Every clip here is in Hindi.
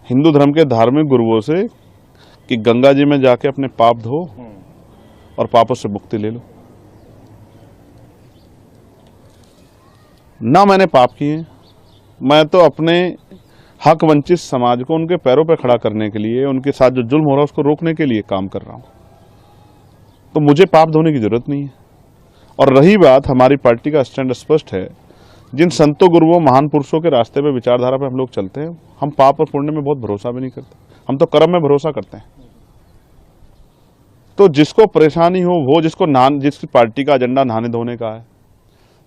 हिंदू धर्म के धार्मिक गुरुओं से कि गंगा जी में जाके अपने पाप धो और पापों से मुक्ति ले लो। ना मैंने पाप किए, मैं तो अपने हक वंचित समाज को उनके पैरों पर खड़ा करने के लिए, उनके साथ जो जुल्म हो रहा है उसको रोकने के लिए काम कर रहा हूं। तो मुझे पाप धोने की जरूरत नहीं है। और रही बात, हमारी पार्टी का स्टैंड स्पष्ट है। जिन संतों गुरुओं महान पुरुषों के रास्ते पे, विचारधारा पे हम लोग चलते हैं, हम पाप और पुण्य में बहुत भरोसा भी नहीं करते, हम तो कर्म में भरोसा करते हैं। तो जिसको परेशानी हो वो, जिसकी पार्टी का एजेंडा नहाने धोने का है,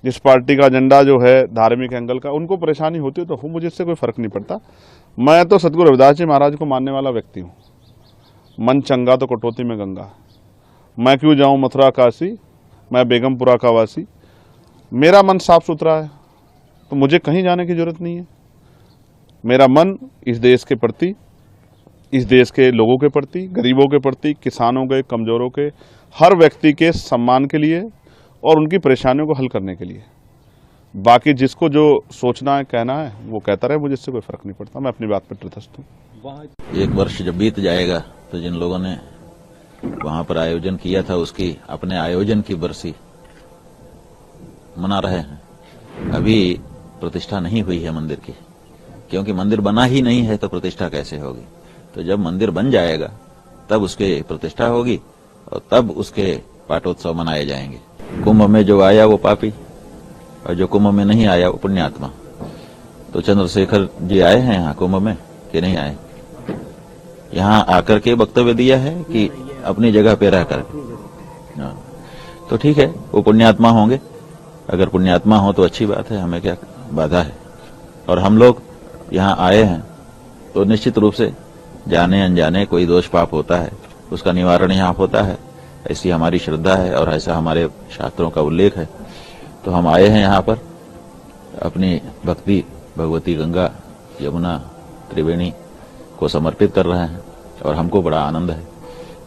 जिस पार्टी का एजेंडा जो है धार्मिक एंगल का, उनको परेशानी होती है तो हो, मुझे इससे कोई फर्क नहीं पड़ता। मैं तो सतगुरु रविदास जी महाराज को मानने वाला व्यक्ति हूँ। मन चंगा तो कटौती में गंगा। मैं क्यों जाऊं मथुरा काशी, मैं बेगमपुरा का वासी। मेरा मन साफ सुथरा है तो मुझे कहीं जाने की जरूरत नहीं है। मेरा मन इस देश के प्रति, इस देश के लोगों के प्रति, गरीबों के प्रति, किसानों के, कमजोरों के, हर व्यक्ति के सम्मान के लिए और उनकी परेशानियों को हल करने के लिए। बाकी जिसको जो सोचना है, कहना है, वो कहता रहे, मुझे इससे कोई फर्क नहीं पड़ता। मैं अपनी बात पर तटस्थ हूँ। एक वर्ष जब बीत जाएगा तो जिन लोगों ने वहां पर आयोजन किया था, उसकी अपने आयोजन की बरसी मना रहे हैं। अभी प्रतिष्ठा नहीं हुई है मंदिर की, क्योंकि मंदिर बना ही नहीं है तो प्रतिष्ठा कैसे होगी। तो जब मंदिर बन जाएगा तब उसके प्रतिष्ठा होगी और तब उसके पाटोत्सव मनाए जाएंगे। कुंभ में जो आया वो पापी और जो कुंभ में नहीं आया वो पुण्यात्मा। तो चंद्रशेखर जी आए हैं यहाँ कुंभ में कि नहीं आए? यहाँ आकर के वक्तव्य दिया है कि अपनी जगह पे रह कर? तो ठीक है, वो पुण्यात्मा होंगे। अगर पुण्यात्मा हो तो अच्छी बात है, हमें क्या बाधा है। और हम लोग यहाँ आए हैं तो निश्चित रूप से जाने अनजाने कोई दोष पाप होता है, उसका निवारण यहाँ होता है, ऐसी हमारी श्रद्धा है और ऐसा हमारे शास्त्रों का उल्लेख है। तो हम आए हैं यहाँ पर अपनी भक्ति भगवती गंगा, यमुना, त्रिवेणी को समर्पित कर रहे हैं और हमको बड़ा आनंद है।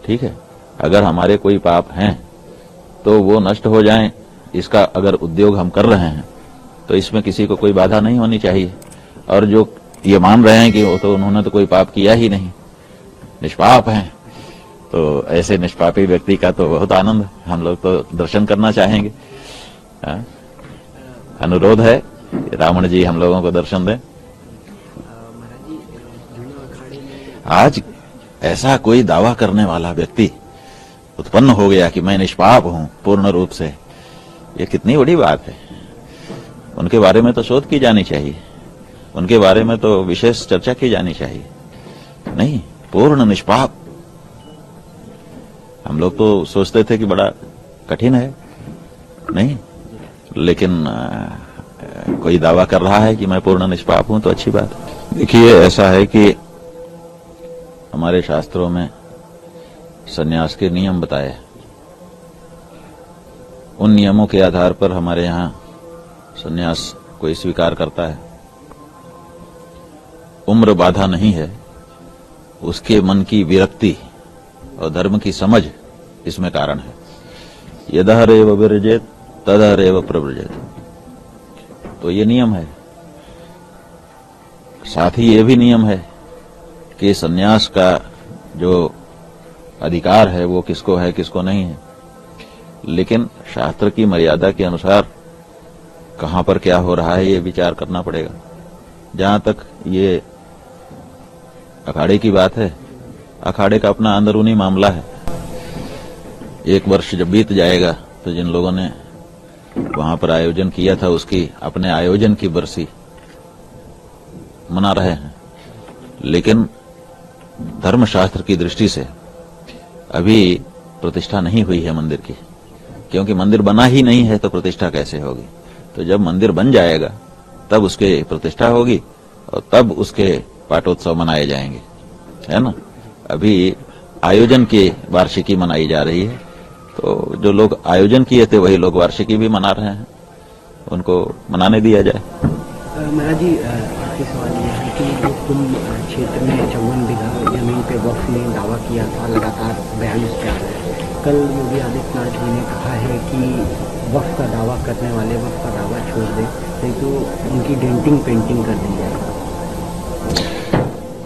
ठीक है, अगर हमारे कोई पाप हैं तो वो नष्ट हो जाएं, इसका अगर उद्योग हम कर रहे हैं तो इसमें किसी को कोई बाधा नहीं होनी चाहिए। और जो ये मान रहे हैं कि वो तो उन्होंने तो कोई पाप किया ही नहीं, निष्पाप हैं, तो ऐसे निष्पापी व्यक्ति का तो बहुत आनंद है। हम लोग तो दर्शन करना चाहेंगे। अनुरोध है रावण जी हम लोगों को दर्शन दें। आज ऐसा कोई दावा करने वाला व्यक्ति उत्पन्न हो गया कि मैं निष्पाप हूं पूर्ण रूप से, ये कितनी बड़ी बात है। उनके बारे में तो शोध की जानी चाहिए, उनके बारे में तो विशेष चर्चा की जानी चाहिए। नहीं, पूर्ण निष्पाप। हम लोग तो सोचते थे कि बड़ा कठिन है, नहीं, लेकिन कोई दावा कर रहा है कि मैं पूर्ण निष्पाप हूं तो अच्छी बात है। देखिए, ऐसा है कि हमारे शास्त्रों में सन्यास के नियम बताए, उन नियमों के आधार पर हमारे यहाँ सन्यास कोई स्वीकार करता है। उम्र बाधा नहीं है, उसके मन की विरक्ति और धर्म की समझ इसमें कारण है। यदह रेव विरजेत तदह रेव प्रव्रजेत, तो ये नियम है। साथ ही ये भी नियम है कि सन्यास का जो अधिकार है वो किसको है, किसको नहीं है। लेकिन शास्त्र की मर्यादा के अनुसार कहां पर क्या हो रहा है ये विचार करना पड़ेगा। जहां तक ये अखाड़े की बात है, अखाड़े का अपना अंदरूनी मामला है। एक वर्ष जब बीत जाएगा तो जिन लोगों ने वहां पर आयोजन किया था, उसकी अपने आयोजन की बरसी मना रहे हैं। लेकिन धर्मशास्त्र की दृष्टि से अभी प्रतिष्ठा नहीं हुई है मंदिर की, क्योंकि मंदिर बना ही नहीं है तो प्रतिष्ठा कैसे होगी। तो जब मंदिर बन जाएगा तब उसके प्रतिष्ठा होगी और तब उसके पाटोत्सव मनाए जाएंगे, है ना। अभी आयोजन की वार्षिकी मनाई जा रही है, तो जो लोग आयोजन किए थे वही लोग वार्षिकी भी मना रहे हैं, उनको मनाने दिया जाए। महाराज जी, आपके सवाल ये है कि जो कुंभ क्षेत्र में 54 बीघा जमीन पे वक्फ ने दावा किया था, लगातार 42 पे आ रहा है। कल योगी आदित्यनाथ जी ने कहा है कि वक्फ का दावा करने वाले वक्फ का दावा छोड़ दें, नहीं तो उनकी डेंटिंग पेंटिंग कर दी जाए।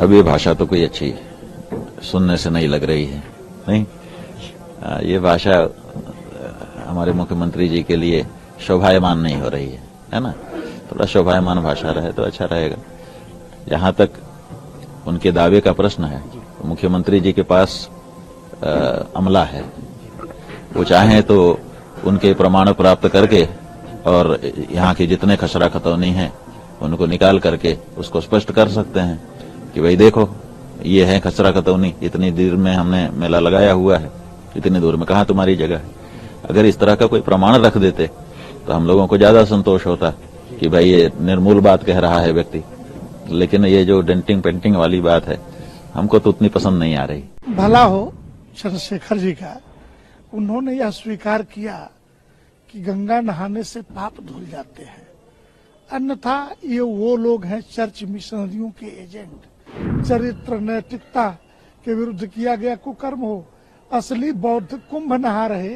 अब ये भाषा तो कोई अच्छी सुनने से नहीं लग रही है, नहीं। ये भाषा हमारे मुख्यमंत्री जी के लिए शोभायमान नहीं हो रही है ना। थोड़ा शोभायमान भाषा रहे तो अच्छा रहेगा। जहां तक उनके दावे का प्रश्न है, तो मुख्यमंत्री जी के पास अमला है। वो चाहें तो उनके प्रमाण प्राप्त करके और यहाँ के जितने खसरा खतौनी हैं उनको निकाल करके उसको स्पष्ट कर सकते हैं कि भाई देखो ये है खसरा खतौनी, इतनी दूर में हमने मेला लगाया हुआ है, इतनी दूर में कहाँ तुम्हारी जगह है। अगर इस तरह का कोई प्रमाण रख देते तो हम लोगों को ज्यादा संतोष होता कि भाई ये निर्मूल बात कह रहा है व्यक्ति। लेकिन ये जो डेंटिंग पेंटिंग वाली बात है हमको तो उतनी पसंद नहीं आ रही। भला हो चंद्रशेखर जी का, उन्होंने यह स्वीकार किया कि गंगा नहाने से पाप धुल जाते हैं, अन्यथा ये वो लोग हैं चर्च मिशनरियों के एजेंट। चरित्र नैतिकता के विरुद्ध किया गया कुकर्म हो। असली बौद्ध कुंभ नहा रहे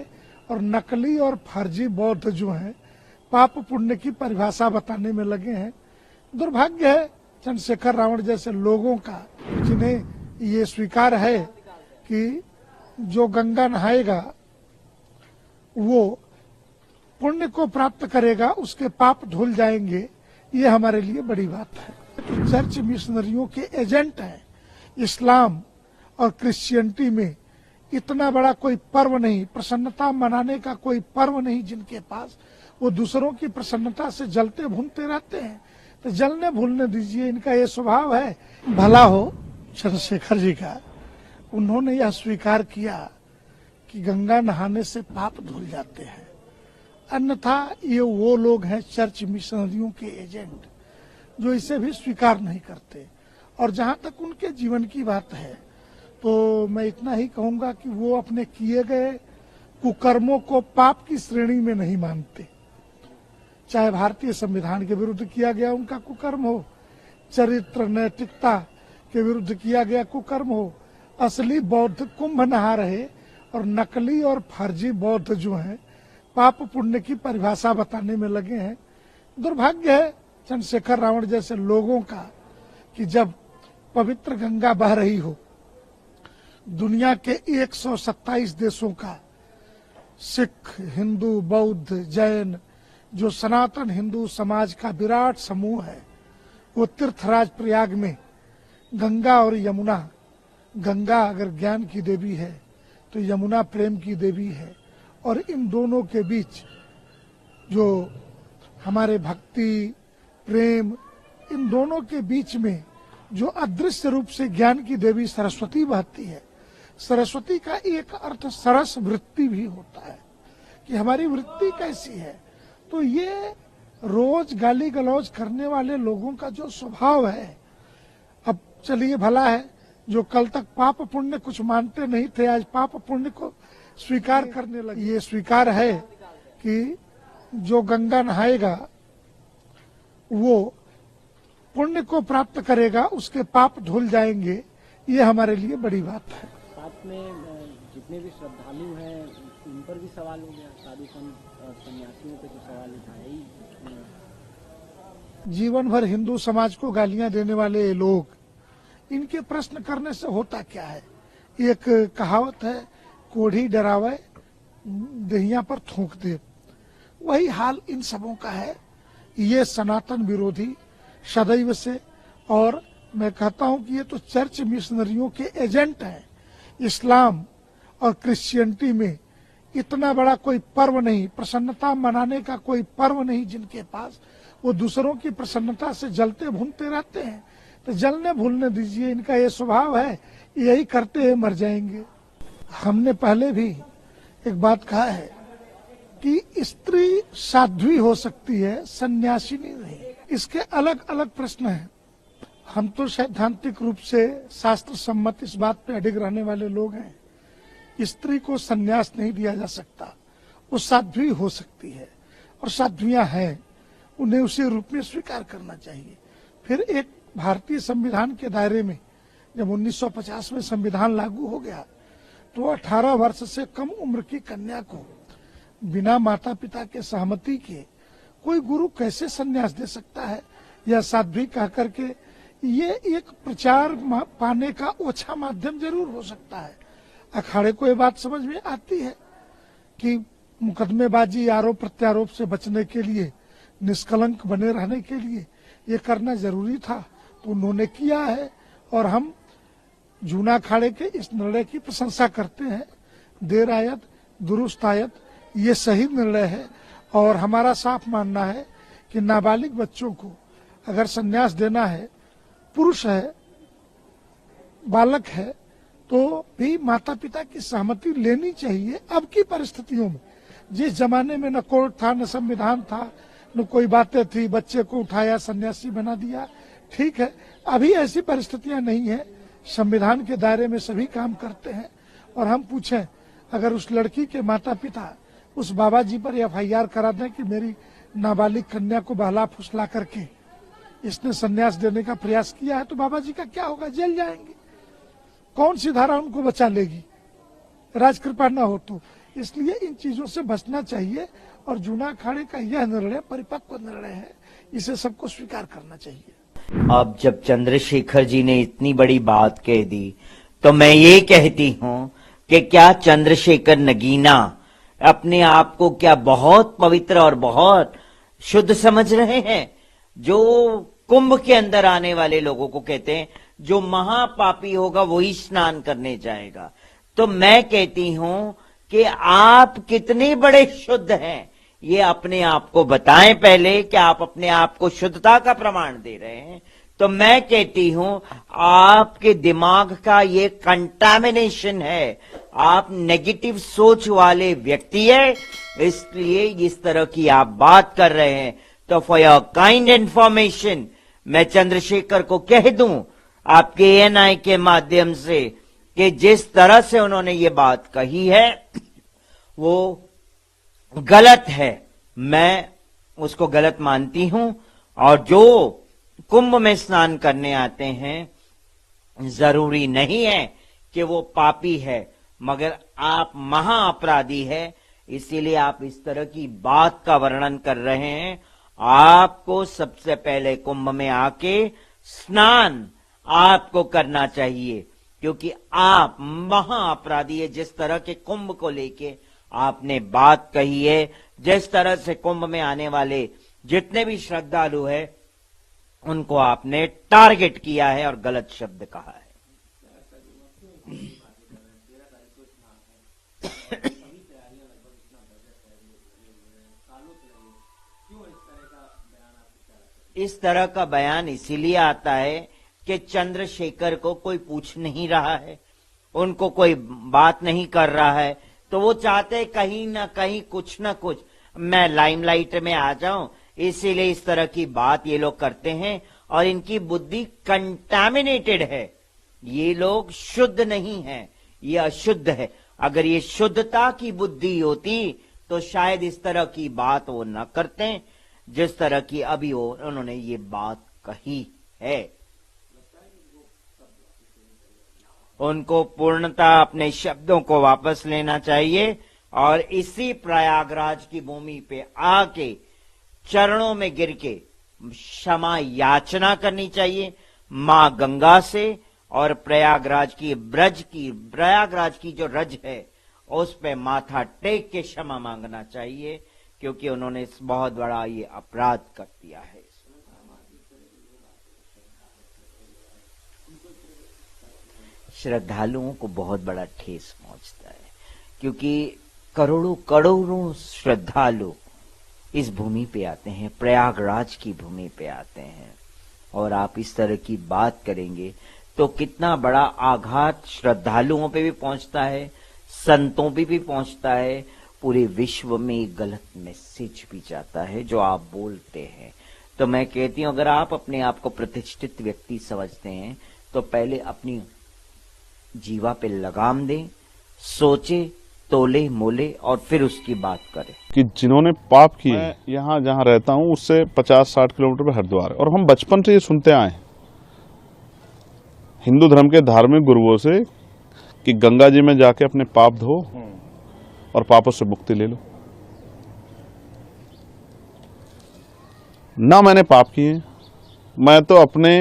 और नकली और फर्जी बौद्ध जो हैं पाप पुण्य की परिभाषा बताने में लगे हैं। दुर्भाग्य है चंद्रशेखर रावण जैसे लोगों का, जिन्हें ये स्वीकार है कि जो गंगा नहाएगा वो पुण्य को प्राप्त करेगा, उसके पाप धुल जाएंगे। ये हमारे लिए बड़ी बात है। तो चर्च मिशनरियों के एजेंट हैं। इस्लाम और क्रिश्चियनिटी में इतना बड़ा कोई पर्व नहीं, प्रसन्नता मनाने का कोई पर्व नहीं जिनके पास। वो दूसरों की प्रसन्नता से जलते भूनते रहते हैं, तो जलने भूलने दीजिए, इनका ये स्वभाव है। भला हो चंद्रशेखर जी का, उन्होंने यह स्वीकार किया कि गंगा नहाने से पाप धुल जाते हैं, अन्यथा ये वो लोग हैं चर्च मिशनरियों के एजेंट जो इसे भी स्वीकार नहीं करते। और जहां तक उनके जीवन की बात है तो मैं इतना ही कहूंगा कि वो अपने किए गए कुकर्मों को पाप की श्रेणी में नहीं मानते। चाहे भारतीय संविधान के विरुद्ध किया गया उनका कुकर्म हो, चरित्र नैतिकता के विरुद्ध किया गया कुकर्म हो, असली बौद्ध कुंभ नहा रहे और नकली और फर्जी बौद्ध जो हैं पाप पुण्य की परिभाषा बताने में लगे हैं। दुर्भाग्य है चंद्रशेखर रावण जैसे लोगों का कि जब पवित्र गंगा बह रही हो, दुनिया के 127 देशों का सिख, हिंदू, बौद्ध, जैन जो सनातन हिंदू समाज का विराट समूह है, वो तीर्थराज प्रयाग में गंगा और यमुना, गंगा अगर ज्ञान की देवी है तो यमुना प्रेम की देवी है, और इन दोनों के बीच जो हमारे भक्ति प्रेम, इन दोनों के बीच में जो अदृश्य रूप से ज्ञान की देवी सरस्वती बहती है। सरस्वती का एक अर्थ सरस वृत्ति भी होता है कि हमारी वृत्ति कैसी है। तो ये रोज गाली गलौज करने वाले लोगों का जो स्वभाव है, अब चलिए भला है जो कल तक पाप पुण्य कुछ मानते नहीं थे, आज पाप पुण्य को स्वीकार करने लगे। ये स्वीकार है कि जो गंगा नहाएगा वो पुण्य को प्राप्त करेगा, उसके पाप धुल जाएंगे। ये हमारे लिए बड़ी बात है। साथ में जितने भी श्रद्धालु हैं उन पर भी सवाल हो गया, साधु सन्यासियों पे तो सवाल उठाया ही। जीवन भर हिंदू समाज को गालियां देने वाले लोग, इनके प्रश्न करने से होता क्या है। एक कहावत है, कोढ़ी डरावे दहिया पर थूक दे। वही हाल इन सबों का है। ये सनातन विरोधी सदैव से, और मैं कहता हूं कि ये तो चर्च मिशनरियों के एजेंट हैं। इस्लाम और क्रिश्चियनिटी में इतना बड़ा कोई पर्व नहीं, प्रसन्नता मनाने का कोई पर्व नहीं जिनके पास। वो दूसरों की प्रसन्नता से जलते भूनते रहते हैं, तो जलने भूलने दीजिए, इनका ये स्वभाव है। यही करते हैं मर जाएंगे। हमने पहले भी एक बात कहा है कि स्त्री साध्वी हो सकती है, सन्यासिनी नहीं। इसके अलग अलग प्रश्न हैं। हम तो सैद्धांतिक रूप से शास्त्र सम्मत इस बात पे अडिग रहने वाले लोग हैं। स्त्री को सन्यास नहीं दिया जा सकता, वो साध्वी हो सकती है, और साध्वियां हैं, उन्हें उसी रूप में स्वीकार करना चाहिए। फिर एक भारतीय संविधान के दायरे में जब 1950 में संविधान लागू हो गया तो 18 वर्ष से कम उम्र की कन्या को बिना माता पिता के सहमति के कोई गुरु कैसे सन्यास दे सकता है, या साध्वी कह करके ये एक प्रचार पाने का अच्छा माध्यम जरूर हो सकता है। अखाड़े को ये बात समझ में आती है कि मुकदमेबाजी, आरोप प्रत्यारोप से बचने के लिए, निष्कलंक बने रहने के लिए ये करना जरूरी था, तो उन्होंने किया है और हम जूना अखाड़े के इस निर्णय की प्रशंसा करते हैं। देर आयत दुरुस्त आयत, ये सही निर्णय है और हमारा साफ मानना है कि नाबालिग बच्चों को अगर संन्यास देना है, पुरुष है, बालक है, तो भी माता पिता की सहमति लेनी चाहिए। अब की परिस्थितियों में, जिस जमाने में न कोर्ट था, न संविधान था, न कोई बातें थी, बच्चे को उठाया सन्यासी बना दिया, ठीक है। अभी ऐसी परिस्थितियां नहीं है, संविधान के दायरे में सभी काम करते हैं। और हम पूछें, अगर उस लड़की के माता पिता उस बाबा जी पर FIR करा दें कि मेरी नाबालिग कन्या को बहला फुसला करके इसने सन्यास देने का प्रयास किया है, तो बाबा जी का क्या होगा? जेल जाएंगे। कौन सी धारा उनको बचा लेगी? राजकृपा न हो तो। इसलिए इन चीजों से बचना चाहिए और जूना अखाड़े का यह निर्णय परिपक्व निर्णय है, इसे सबको स्वीकार करना चाहिए। अब जब चंद्रशेखर जी ने इतनी बड़ी बात कह दी, तो मैं ये कहती हूं कि क्या चंद्रशेखर नगीना अपने आप को क्या बहुत पवित्र और बहुत शुद्ध समझ रहे हैं? जो कुंभ के अंदर आने वाले लोगों को कहते हैं जो महापापी होगा वही स्नान करने जाएगा। तो मैं कहती हूं कि आप कितने बड़े शुद्ध हैं, ये अपने आप को बताएं पहले कि आप अपने आप को शुद्धता का प्रमाण दे रहे हैं। तो मैं कहती हूं आपके दिमाग का ये कंटामिनेशन है, आप नेगेटिव सोच वाले व्यक्ति है, इसलिए इस तरह की आप बात कर रहे हैं। तो फॉर योर काइंड इंफॉर्मेशन मैं चंद्रशेखर को कह दूं आपके ANI के माध्यम से कि जिस तरह से उन्होंने ये बात कही है वो गलत है, मैं उसको गलत मानती हूं। और जो कुंभ में स्नान करने आते हैं जरूरी नहीं है कि वो पापी है, मगर आप महाअपराधी है, इसीलिए आप इस तरह की बात का वर्णन कर रहे हैं। आपको सबसे पहले कुंभ में आके स्नान आपको करना चाहिए, क्योंकि आप महाअपराधी है। जिस तरह के कुंभ को लेके आपने बात कही है, जिस तरह से कुंभ में आने वाले जितने भी श्रद्धालु है उनको आपने टारगेट किया है और गलत शब्द कहा है। इस तरह का बयान इसीलिए आता है कि चंद्रशेखर को कोई पूछ नहीं रहा है, उनको कोई बात नहीं कर रहा है, तो वो चाहते कहीं ना कहीं कुछ ना कुछ मैं लाइमलाइट में आ जाऊं, इसीलिए इस तरह की बात ये लोग करते हैं। और इनकी बुद्धि कंटामिनेटेड है, ये लोग शुद्ध नहीं है, ये अशुद्ध है। अगर ये शुद्धता की बुद्धि होती तो शायद इस तरह की बात वो न करते जिस तरह की अभी उन्होंने ये बात कही है। उनको पूर्णतः अपने शब्दों को वापस लेना चाहिए और इसी प्रयागराज की भूमि पे आके चरणों में गिर के क्षमा याचना करनी चाहिए मां गंगा से, और प्रयागराज की जो रज है उस पे माथा टेक के क्षमा मांगना चाहिए, क्योंकि उन्होंने बहुत बड़ा ये अपराध कर दिया है। श्रद्धालुओं को बहुत बड़ा ठेस पहुंचता है, क्योंकि करोड़ों करोड़ों श्रद्धालु इस भूमि पे आते हैं, प्रयागराज की भूमि पे आते हैं, और आप इस तरह की बात करेंगे तो कितना बड़ा आघात श्रद्धालुओं पे भी पहुंचता है, संतों पे भी पहुंचता है, पूरे विश्व में एक गलत मैसेज भी जाता है जो आप बोलते हैं। तो मैं कहती हूं अगर आप अपने आप को प्रतिष्ठित व्यक्ति समझते हैं तो पहले अपनी जीवा पे लगाम दें, सोचे, तोले मोले और फिर उसकी बात करें। कि जिन्होंने पाप किए, मैं यहाँ जहाँ रहता हूँ उससे 50-60 किलोमीटर पे हरिद्वार है, और हम बचपन से ये सुनते आए हिंदू धर्म के धार्मिक गुरुओं से कि गंगा जी में जाके अपने पाप धो और पापों से मुक्ति ले लो। ना मैंने पाप किए, मैं तो अपने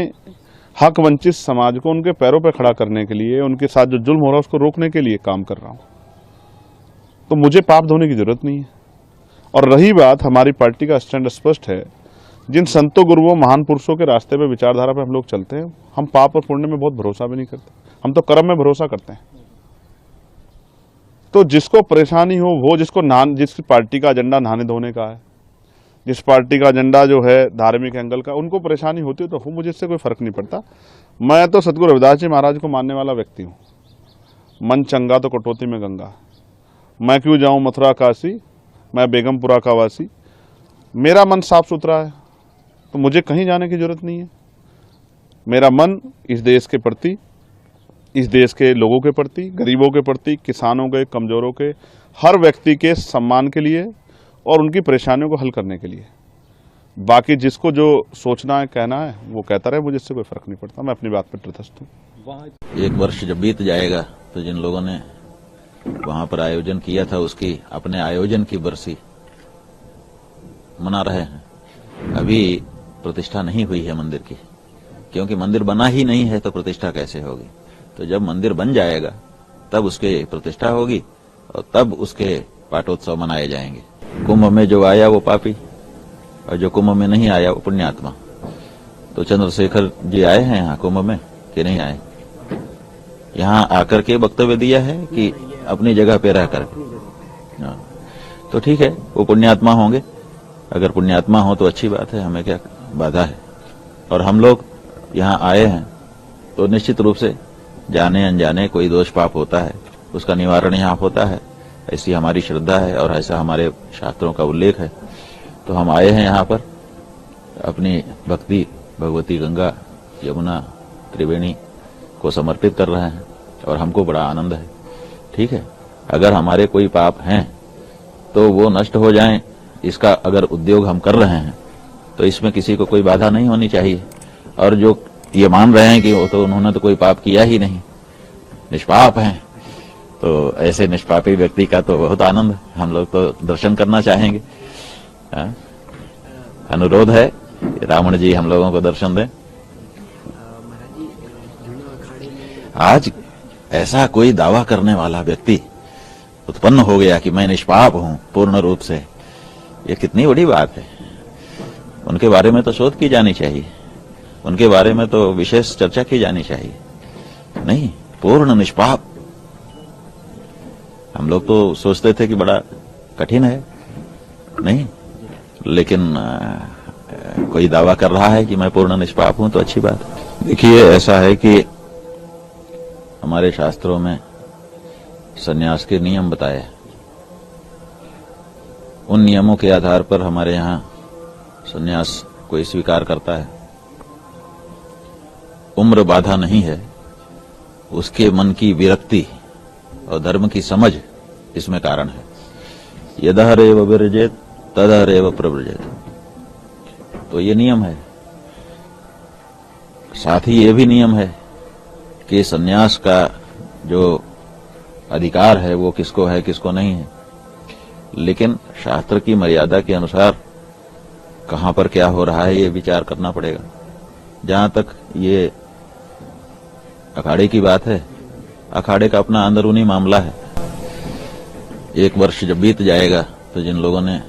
हक वंचित समाज को उनके पैरों पर खड़ा करने के लिए, उनके साथ जो जुल्म हो रहा है उसको रोकने के लिए काम कर रहा हूं। तो मुझे पाप धोने की जरूरत नहीं है। और रही बात, हमारी पार्टी का स्टैंड स्पष्ट है। जिन संतों गुरुओं महान पुरुषों के रास्ते पे, विचारधारा पे हम लोग चलते हैं, हम पाप और पुण्य में बहुत भरोसा भी नहीं करते, हम तो कर्म में भरोसा करते हैं। तो जिसको परेशानी हो, वो जिस पार्टी का एजेंडा नहाने धोने का है, जिस पार्टी का एजेंडा जो है धार्मिक एंगल का, उनको परेशानी होती है तो मुझे इससे कोई फर्क नहीं पड़ता। मैं तो सतगुरु रविदास जी महाराज को मानने वाला व्यक्ति हूँ। मन चंगा तो कटौती में गंगा। मैं क्यों जाऊं मथुरा काशी, मैं बेगमपुरा का वासी। मेरा मन साफ सुथरा है तो मुझे कहीं जाने की जरूरत नहीं है। मेरा मन इस देश के प्रति, इस देश के लोगों के प्रति, गरीबों के प्रति, किसानों के, कमजोरों के, हर व्यक्ति के सम्मान के लिए और उनकी परेशानियों को हल करने के लिए। बाकी जिसको जो सोचना है, कहना है, वो कहता रहे, मुझे इससे कोई फर्क नहीं पड़ता। मैं अपनी बात पर तटस्थ हूँ। एक वर्ष जब बीत जाएगा तो जिन लोगों ने वहां पर आयोजन किया था उसकी अपने आयोजन की बरसी मना रहे हैं। अभी प्रतिष्ठा नहीं हुई है मंदिर की, क्योंकि मंदिर बना ही नहीं है तो प्रतिष्ठा कैसे होगी। तो जब मंदिर बन जाएगा तब उसके प्रतिष्ठा होगी और तब उसके पाटोत्सव मनाए जाएंगे। कुंभ में जो आया वो पापी और जो कुंभ में नहीं आया वो पुण्यात्मा। तो चंद्रशेखर जी आए हैं यहाँ कुंभ में कि नहीं आए? यहाँ आकर के वक्तव्य दिया है कि अपनी जगह पे रह कर? तो ठीक है, वो पुण्यात्मा होंगे। अगर पुण्यात्मा हो तो अच्छी बात है, हमें क्या बाधा है। और हम लोग यहाँ आए हैं तो निश्चित रूप से जाने अनजाने कोई दोष पाप होता है, उसका निवारण यहाँ होता है, ऐसी हमारी श्रद्धा है और ऐसा हमारे शास्त्रों का उल्लेख है। तो हम आए हैं यहाँ पर अपनी भक्ति भगवती गंगा, यमुना, त्रिवेणी को समर्पित कर रहे हैं और हमको बड़ा आनंद है। ठीक है, अगर हमारे कोई पाप हैं तो वो नष्ट हो जाएं, इसका अगर उद्योग हम कर रहे हैं तो इसमें किसी को कोई बाधा नहीं होनी चाहिए। और जो ये मान रहे हैं कि वो तो उन्होंने तो कोई पाप किया ही नहीं, निष्पाप हैं, तो ऐसे निष्पापी व्यक्ति का तो बहुत आनंद है। हम लोग तो दर्शन करना चाहेंगे। अनुरोध है रावण जी हम लोगों को दर्शन दें। आज ऐसा कोई दावा करने वाला व्यक्ति उत्पन्न हो गया कि मैं निष्पाप हूं पूर्ण रूप से, ये कितनी बड़ी बात है। उनके बारे में तो शोध की जानी चाहिए, उनके बारे में तो विशेष चर्चा की जानी चाहिए। नहीं, पूर्ण निष्पाप। हम लोग तो सोचते थे कि बड़ा कठिन है, नहीं, लेकिन कोई दावा कर रहा है कि मैं पूर्ण निष्पाप हूं तो अच्छी बात है। देखिए, ऐसा है कि हमारे शास्त्रों में सन्यास के नियम बताए हैं। उन नियमों के आधार पर हमारे यहाँ सन्यास कोई स्वीकार करता है। उम्र बाधा नहीं है, उसके मन की विरक्ति और धर्म की समझ इसमें कारण है। यदहरेव विरजेत तदहरेव प्रव्रजेत, तो ये नियम है। साथ ही ये भी नियम है कि सन्यास का जो अधिकार है वो किसको है किसको नहीं है, लेकिन शास्त्र की मर्यादा के अनुसार कहां पर क्या हो रहा है ये विचार करना पड़ेगा। जहां तक ये अखाड़े की बात है, अखाड़े का अपना अंदरूनी मामला है। एक वर्ष जब बीत जाएगा तो जिन लोगों ने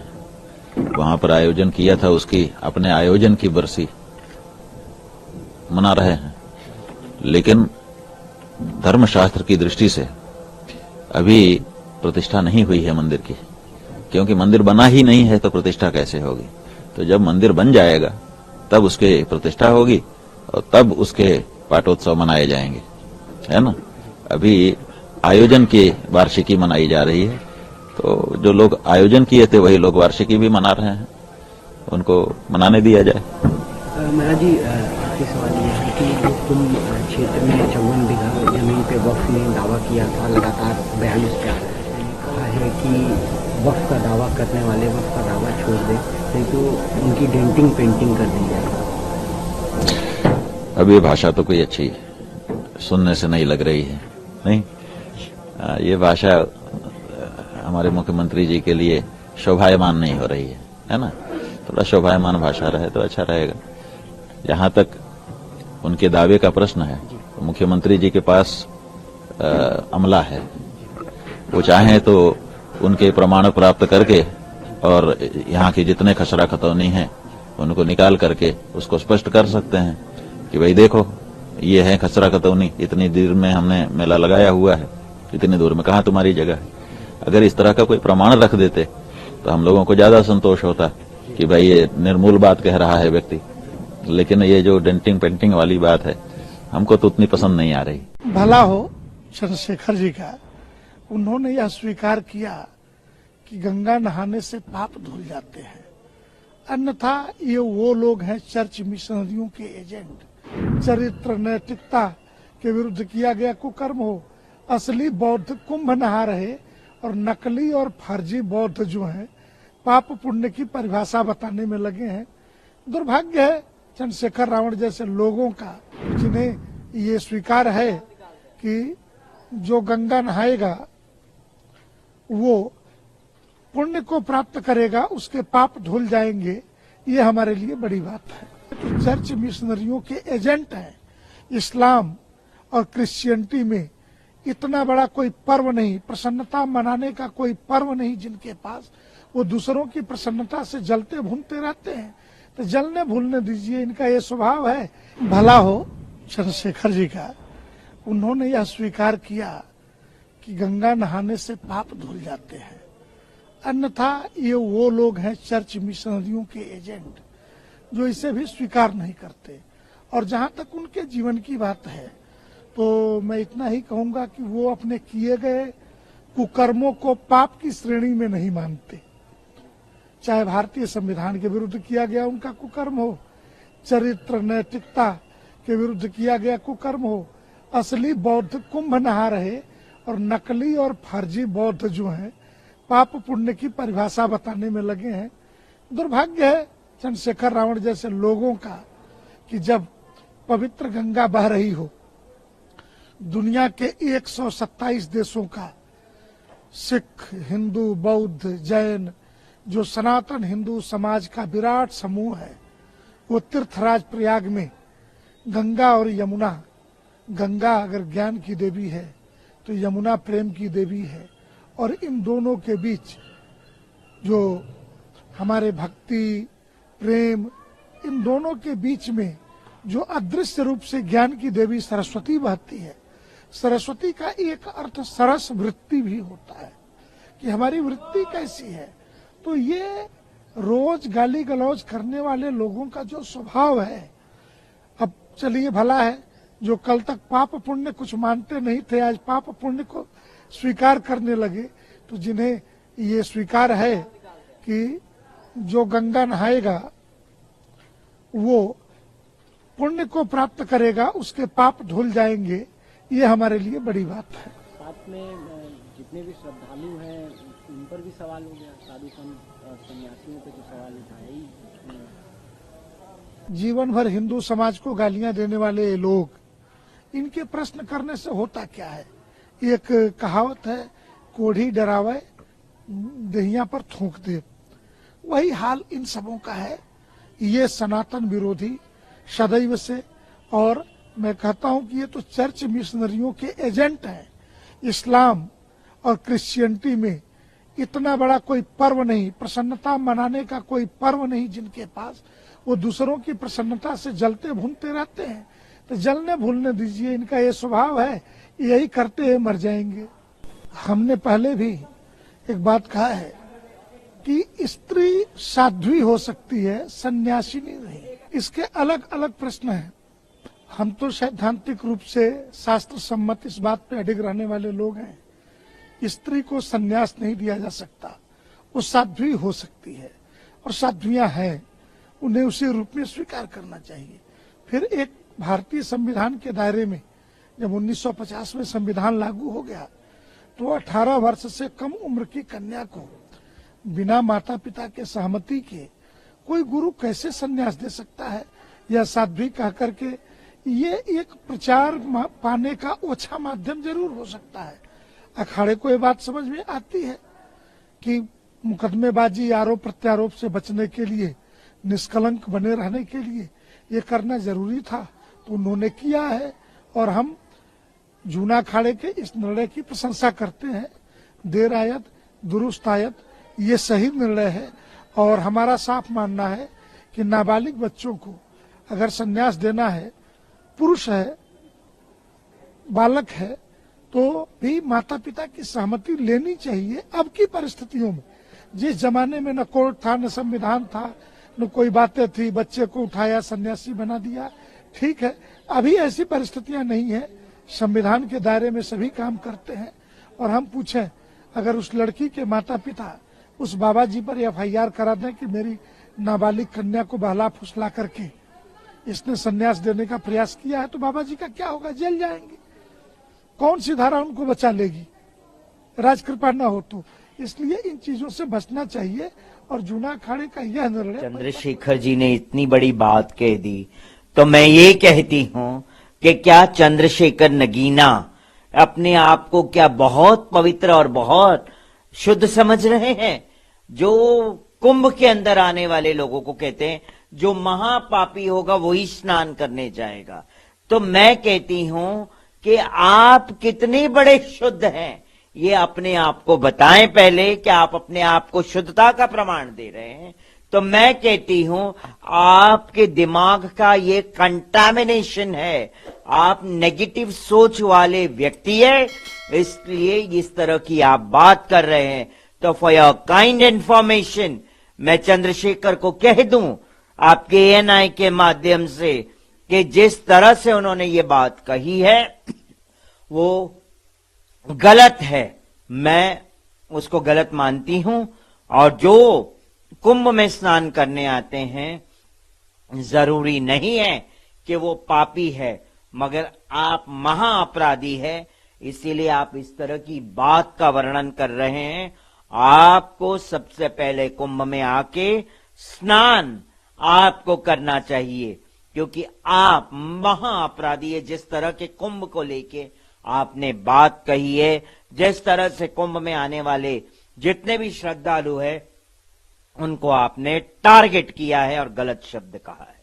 वहां पर आयोजन किया था उसकी अपने आयोजन की बरसी मना रहे हैं। लेकिन धर्मशास्त्र की दृष्टि से अभी प्रतिष्ठा नहीं हुई है मंदिर की, क्योंकि मंदिर बना ही नहीं है तो प्रतिष्ठा कैसे होगी। तो जब मंदिर बन जाएगा तब उसके प्रतिष्ठा होगी और तब उसके पाटोत्सव मनाए जाएंगे, है ना। अभी आयोजन की वार्षिकी मनाई जा रही है, तो जो लोग आयोजन किए थे वही लोग वार्षिकी भी मना रहे हैं, उनको मनाने दिया जाए। महाराज जी, आपके सवाल ये है कि जो कुंभ क्षेत्र में 54 बीघा जमीन पे वक्फ ने दावा किया था, लगातार 42 पे आ रहा है, कहा है कि वक्फ का दावा करने वाले वक्फ का दावा छोड़ दें, नहीं तो उनकी डेंटिंग पेंटिंग कर दी जाए। अब ये भाषा तो कोई अच्छी सुनने से नहीं लग रही है, नहीं। ये भाषा हमारे मुख्यमंत्री जी के लिए शोभायमान नहीं हो रही है ना। थोड़ा शोभायमान भाषा रहे तो अच्छा रहेगा। जहां तक उनके दावे का प्रश्न है। तो मुख्यमंत्री जी के पास अमला है, वो चाहें तो उनके प्रमाण प्राप्त करके और यहाँ के जितने खसरा खतौनी हैं उनको निकाल करके उसको स्पष्ट कर सकते हैं कि भाई देखो ये है खसरा खतौनी, इतनी दूर में हमने मेला लगाया हुआ है, इतनी दूर में कहाँ तुम्हारी जगह है। अगर इस तरह का कोई प्रमाण रख देते तो हम लोगों को ज्यादा संतोष होता कि भाई ये निर्मूल बात कह रहा है व्यक्ति। लेकिन ये जो डेंटिंग पेंटिंग वाली बात है हमको तो उतनी पसंद नहीं आ रही। भला हो चंद्रशेखर जी का, उन्होंने यह स्वीकार किया कि गंगा नहाने से पाप धुल जाते हैं, अन्यथा ये वो लोग हैं चर्च मिशनरियों के एजेंट। चरित्र नैतिकता के विरुद्ध किया गया कुकर्म हो, असली बौद्ध कुंभ नहा रहे और नकली और फर्जी बौद्ध जो हैं पाप पुण्य की परिभाषा बताने में लगे हैं। दुर्भाग्य है चंद्रशेखर रावण जैसे लोगों का, जिन्हें ये स्वीकार है कि जो गंगा नहाएगा वो पुण्य को प्राप्त करेगा, उसके पाप धुल जाएंगे। ये हमारे लिए बड़ी बात है। तो चर्च मिशनरियों के एजेंट हैं। इस्लाम और क्रिश्चियनिटी में इतना बड़ा कोई पर्व नहीं, प्रसन्नता मनाने का कोई पर्व नहीं जिनके पास, वो दूसरों की प्रसन्नता से जलते भूनते रहते हैं। तो जलने भूलने दीजिए, इनका ये स्वभाव है। भला हो चंद्रशेखर जी का, उन्होंने यह स्वीकार किया कि गंगा नहाने से पाप धुल जाते हैं, अन्यथा ये वो लोग हैं चर्च मिशनरियों के एजेंट जो इसे भी स्वीकार नहीं करते। और जहां तक उनके जीवन की बात है तो मैं इतना ही कहूंगा कि वो अपने किए गए कुकर्मों को पाप की श्रेणी में नहीं मानते। चाहे भारतीय संविधान के विरुद्ध किया गया उनका कुकर्म हो, चरित्र नैतिकता के विरुद्ध किया गया कुकर्म हो, असली बौद्ध कुंभ नहा रहे और नकली और फर्जी बौद्ध जो हैं पाप पुण्य की परिभाषा बताने में लगे हैं। दुर्भाग्य है चंद्रशेखर रावण जैसे लोगों का कि जब पवित्र गंगा बह रही हो, दुनिया के 127 देशों का सिख, हिंदू, बौद्ध, जैन, जो सनातन हिंदू समाज का विराट समूह है, वो तीर्थराज प्रयाग में गंगा और यमुना, गंगा अगर ज्ञान की देवी है तो यमुना प्रेम की देवी है, और इन दोनों के बीच जो हमारे भक्ति प्रेम, इन दोनों के बीच में जो अदृश्य रूप से ज्ञान की देवी सरस्वती बहती है। सरस्वती का एक अर्थ सरस वृत्ति भी होता है कि हमारी वृत्ति कैसी है। तो ये रोज गाली गलौज करने वाले लोगों का जो स्वभाव है, अब चलिए भला है जो कल तक पाप पुण्य कुछ मानते नहीं थे आज पाप पुण्य को स्वीकार करने लगे। तो जिन्हें ये स्वीकार है कि जो गंगा नहाएगा वो पुण्य को प्राप्त करेगा, उसके पाप धुल जाएंगे, ये हमारे लिए बड़ी बात है। साथ में जितने भी श्रद्धालु हैं उन पर भी सवाल हो गया, साधु संत और सन्यासियों पे जो सवाल उठाए ही। जीवन भर हिंदू समाज को गालियां देने वाले ये लोग, इनके प्रश्न करने से होता क्या है। एक कहावत है, कोढ़ी डरावे दहिया पर थूक दे, वही हाल इन सबों का है। ये सनातन विरोधी सदैव से, और मैं कहता हूं कि ये तो चर्च मिशनरियों के एजेंट हैं। इस्लाम और क्रिश्चियनिटी में इतना बड़ा कोई पर्व नहीं, प्रसन्नता मनाने का कोई पर्व नहीं जिनके पास, वो दूसरों की प्रसन्नता से जलते भूनते रहते हैं। तो जलने भूलने दीजिए, इनका ये स्वभाव है, यही करते हैं मर जाएंगे। हमने पहले भी एक बात कहा है कि स्त्री साध्वी हो सकती है, सन्यासिनी नहीं। इसके अलग अलग प्रश्न हैं। हम तो सैद्धांतिक रूप से शास्त्र सम्मत इस बात पे अडिग रहने वाले लोग हैं, स्त्री को सन्यास नहीं दिया जा सकता, वो साध्वी हो सकती है, और साध्वियां हैं, उन्हें उसी रूप में स्वीकार करना चाहिए। फिर एक भारतीय संविधान के दायरे में जब 1950 में संविधान लागू हो गया तो 18 वर्ष से कम उम्र की कन्या को बिना माता पिता के सहमति के कोई गुरु कैसे संन्यास दे सकता है, या साध्वी कह करके। ये एक प्रचार पाने का ओछा माध्यम जरूर हो सकता है। अखाड़े को ये बात समझ में आती है कि मुकदमेबाजी, आरोप प्रत्यारोप से बचने के लिए, निष्कलंक बने रहने के लिए ये करना जरूरी था, तो उन्होंने किया है और हम जूना अखाड़े के इस निर्णय की प्रशंसा करते हैं। देर आयत दुरुस्त आयत, ये सही निर्णय है और हमारा साफ मानना है कि नाबालिग बच्चों को अगर संन्यास देना है, पुरुष है, बालक है, तो भी माता पिता की सहमति लेनी चाहिए। अब की परिस्थितियों में, जिस जमाने में न कोर्ट था, न संविधान था, न कोई बातें थी, बच्चे को उठाया सन्यासी बना दिया, ठीक है। अभी ऐसी परिस्थितियां नहीं है, संविधान के दायरे में सभी काम करते हैं। और हम पूछें, अगर उस लड़की के माता पिता उस बाबा जी पर FIR करा दें कि मेरी नाबालिग कन्या को बहला फुसला करके इसने सन्यास देने का प्रयास किया है, तो बाबा जी का क्या होगा? जेल जाएंगे। कौन सी धारा उनको बचा लेगी? राजकृपा न हो तो। इसलिए इन चीजों से बचना चाहिए और जूना अखाड़े का यह निर्णय, चंद्रशेखर जी ने इतनी बड़ी बात कह दी, तो मैं ये कहती हूं कि क्या चंद्रशेखर नगीना अपने आप को क्या बहुत पवित्र और बहुत शुद्ध समझ रहे हैं? जो कुंभ के अंदर आने वाले लोगों को कहते हैं जो महापापी होगा वही स्नान करने जाएगा। तो मैं कहती हूं कि आप कितने बड़े शुद्ध हैं, ये अपने आप को बताएं पहले कि आप अपने आप को शुद्धता का प्रमाण दे रहे हैं। तो मैं कहती हूं आपके दिमाग का ये कंटामिनेशन है, आप नेगेटिव सोच वाले व्यक्ति है, इसलिए इस तरह की आप बात कर रहे हैं। तो फॉर योर काइंड इंफॉर्मेशन मैं चंद्रशेखर को कह दूं आपके ANI के माध्यम से कि जिस तरह से उन्होंने ये बात कही है वो गलत है, मैं उसको गलत मानती हूं। और जो कुंभ में स्नान करने आते हैं, जरूरी नहीं है कि वो पापी है, मगर आप महाअपराधी है, इसीलिए आप इस तरह की बात का वर्णन कर रहे हैं। आपको सबसे पहले कुंभ में आके स्नान आपको करना चाहिए, क्योंकि आप महाअपराधी है। जिस तरह के कुंभ को लेके आपने बात कही है, जिस तरह से कुंभ में आने वाले जितने भी श्रद्धालु है उनको आपने टारगेट किया है और गलत शब्द कहा है।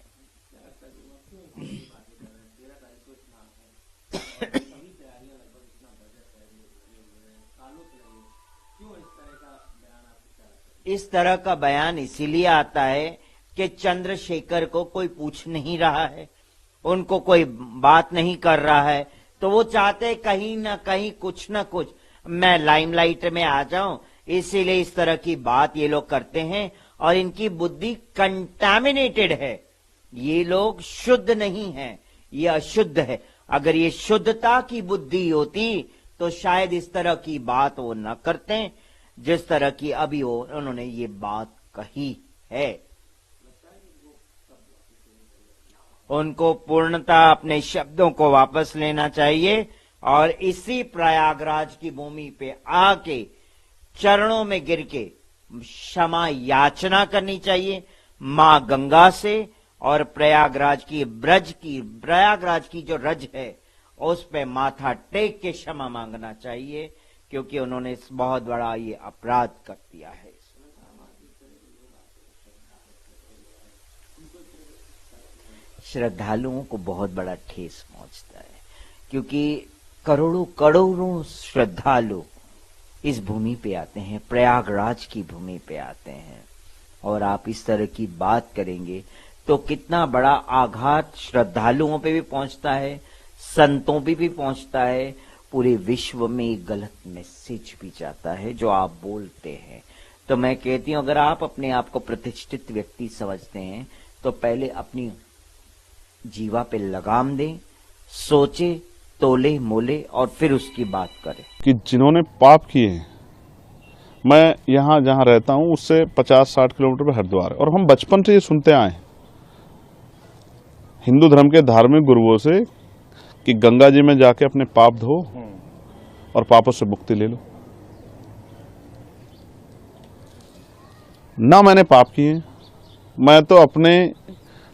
इस तरह का बयान इसीलिए आता है कि चंद्रशेखर को कोई पूछ नहीं रहा है, उनको कोई बात नहीं कर रहा है, तो वो चाहते कहीं ना कहीं कुछ ना कुछ मैं लाइमलाइट में आ जाऊं, इसीलिए इस तरह की बात ये लोग करते हैं। और इनकी बुद्धि कंटामिनेटेड है, ये लोग शुद्ध नहीं है, ये अशुद्ध है। अगर ये शुद्धता की बुद्धि होती तो शायद इस तरह की बात वो न करते जिस तरह की अभी उन्होंने ये बात कही है। उनको पूर्णतः अपने शब्दों को वापस लेना चाहिए और इसी प्रयागराज की भूमि पे आके चरणों में गिर के क्षमा याचना करनी चाहिए मां गंगा से, और प्रयागराज की जो रज है उस पे माथा टेक के क्षमा मांगना चाहिए, क्योंकि उन्होंने बहुत बड़ा ये अपराध कर दिया है। श्रद्धालुओं को बहुत बड़ा ठेस पहुंचता है, क्योंकि करोड़ों करोड़ों श्रद्धालु इस भूमि पे आते हैं, प्रयागराज की भूमि पे आते हैं, और आप इस तरह की बात करेंगे तो कितना बड़ा आघात श्रद्धालुओं पे भी पहुंचता है, संतों पे भी पहुंचता है, पूरे विश्व में एक गलत मैसेज भी जाता है जो आप बोलते हैं। तो मैं कहती हूं अगर आप अपने आप को प्रतिष्ठित व्यक्ति समझते हैं तो पहले अपनी जीवा पे लगाम दें, सोचे, तोले मोले और फिर उसकी बात करें। कि जिन्होंने पाप किए हैं, मैं यहाँ जहाँ रहता हूँ उससे 50-60 किलोमीटर पे हरिद्वार है, और हम बचपन से ये सुनते आए हिंदू धर्म के धार्मिक गुरुओं से कि गंगा जी में जाके अपने पाप धो और पापों से मुक्ति ले लो। ना मैंने पाप किए, मैं तो अपने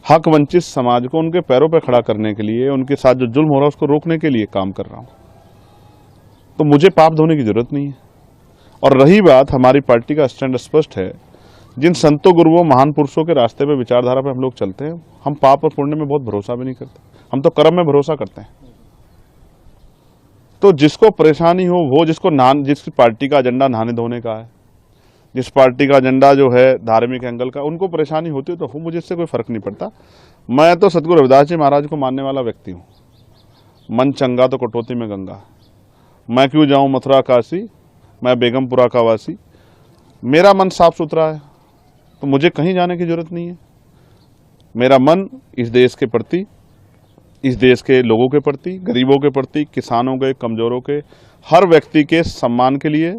हक वंचित समाज को उनके पैरों पर खड़ा करने के लिए, उनके साथ जो जुल्म हो रहा है उसको रोकने के लिए काम कर रहा हूं। तो मुझे पाप धोने की जरूरत नहीं है। और रही बात, हमारी पार्टी का स्टैंड स्पष्ट है, जिन संतों गुरुओं महान पुरुषों के रास्ते पे विचारधारा पे हम लोग चलते हैं, हम पाप और पुण्य में बहुत भरोसा भी नहीं करते। हम तो कर्म में भरोसा करते हैं। तो जिसको परेशानी हो, वो जिस पार्टी का एजेंडा नहाने धोने का है, जिस पार्टी का एजेंडा जो है धार्मिक एंगल का, उनको परेशानी होती है तो मुझे इससे कोई फर्क नहीं पड़ता। मैं तो सतगुरु रविदास जी महाराज को मानने वाला व्यक्ति हूँ। मन चंगा तो कटौती में गंगा। मैं क्यों जाऊं मथुरा काशी, मैं बेगमपुरा का वासी। मेरा मन साफ सुथरा है तो मुझे कहीं जाने की जरूरत नहीं है। मेरा मन इस देश के प्रति, इस देश के लोगों के प्रति, गरीबों के प्रति, किसानों के, कमजोरों के, हर व्यक्ति के सम्मान के लिए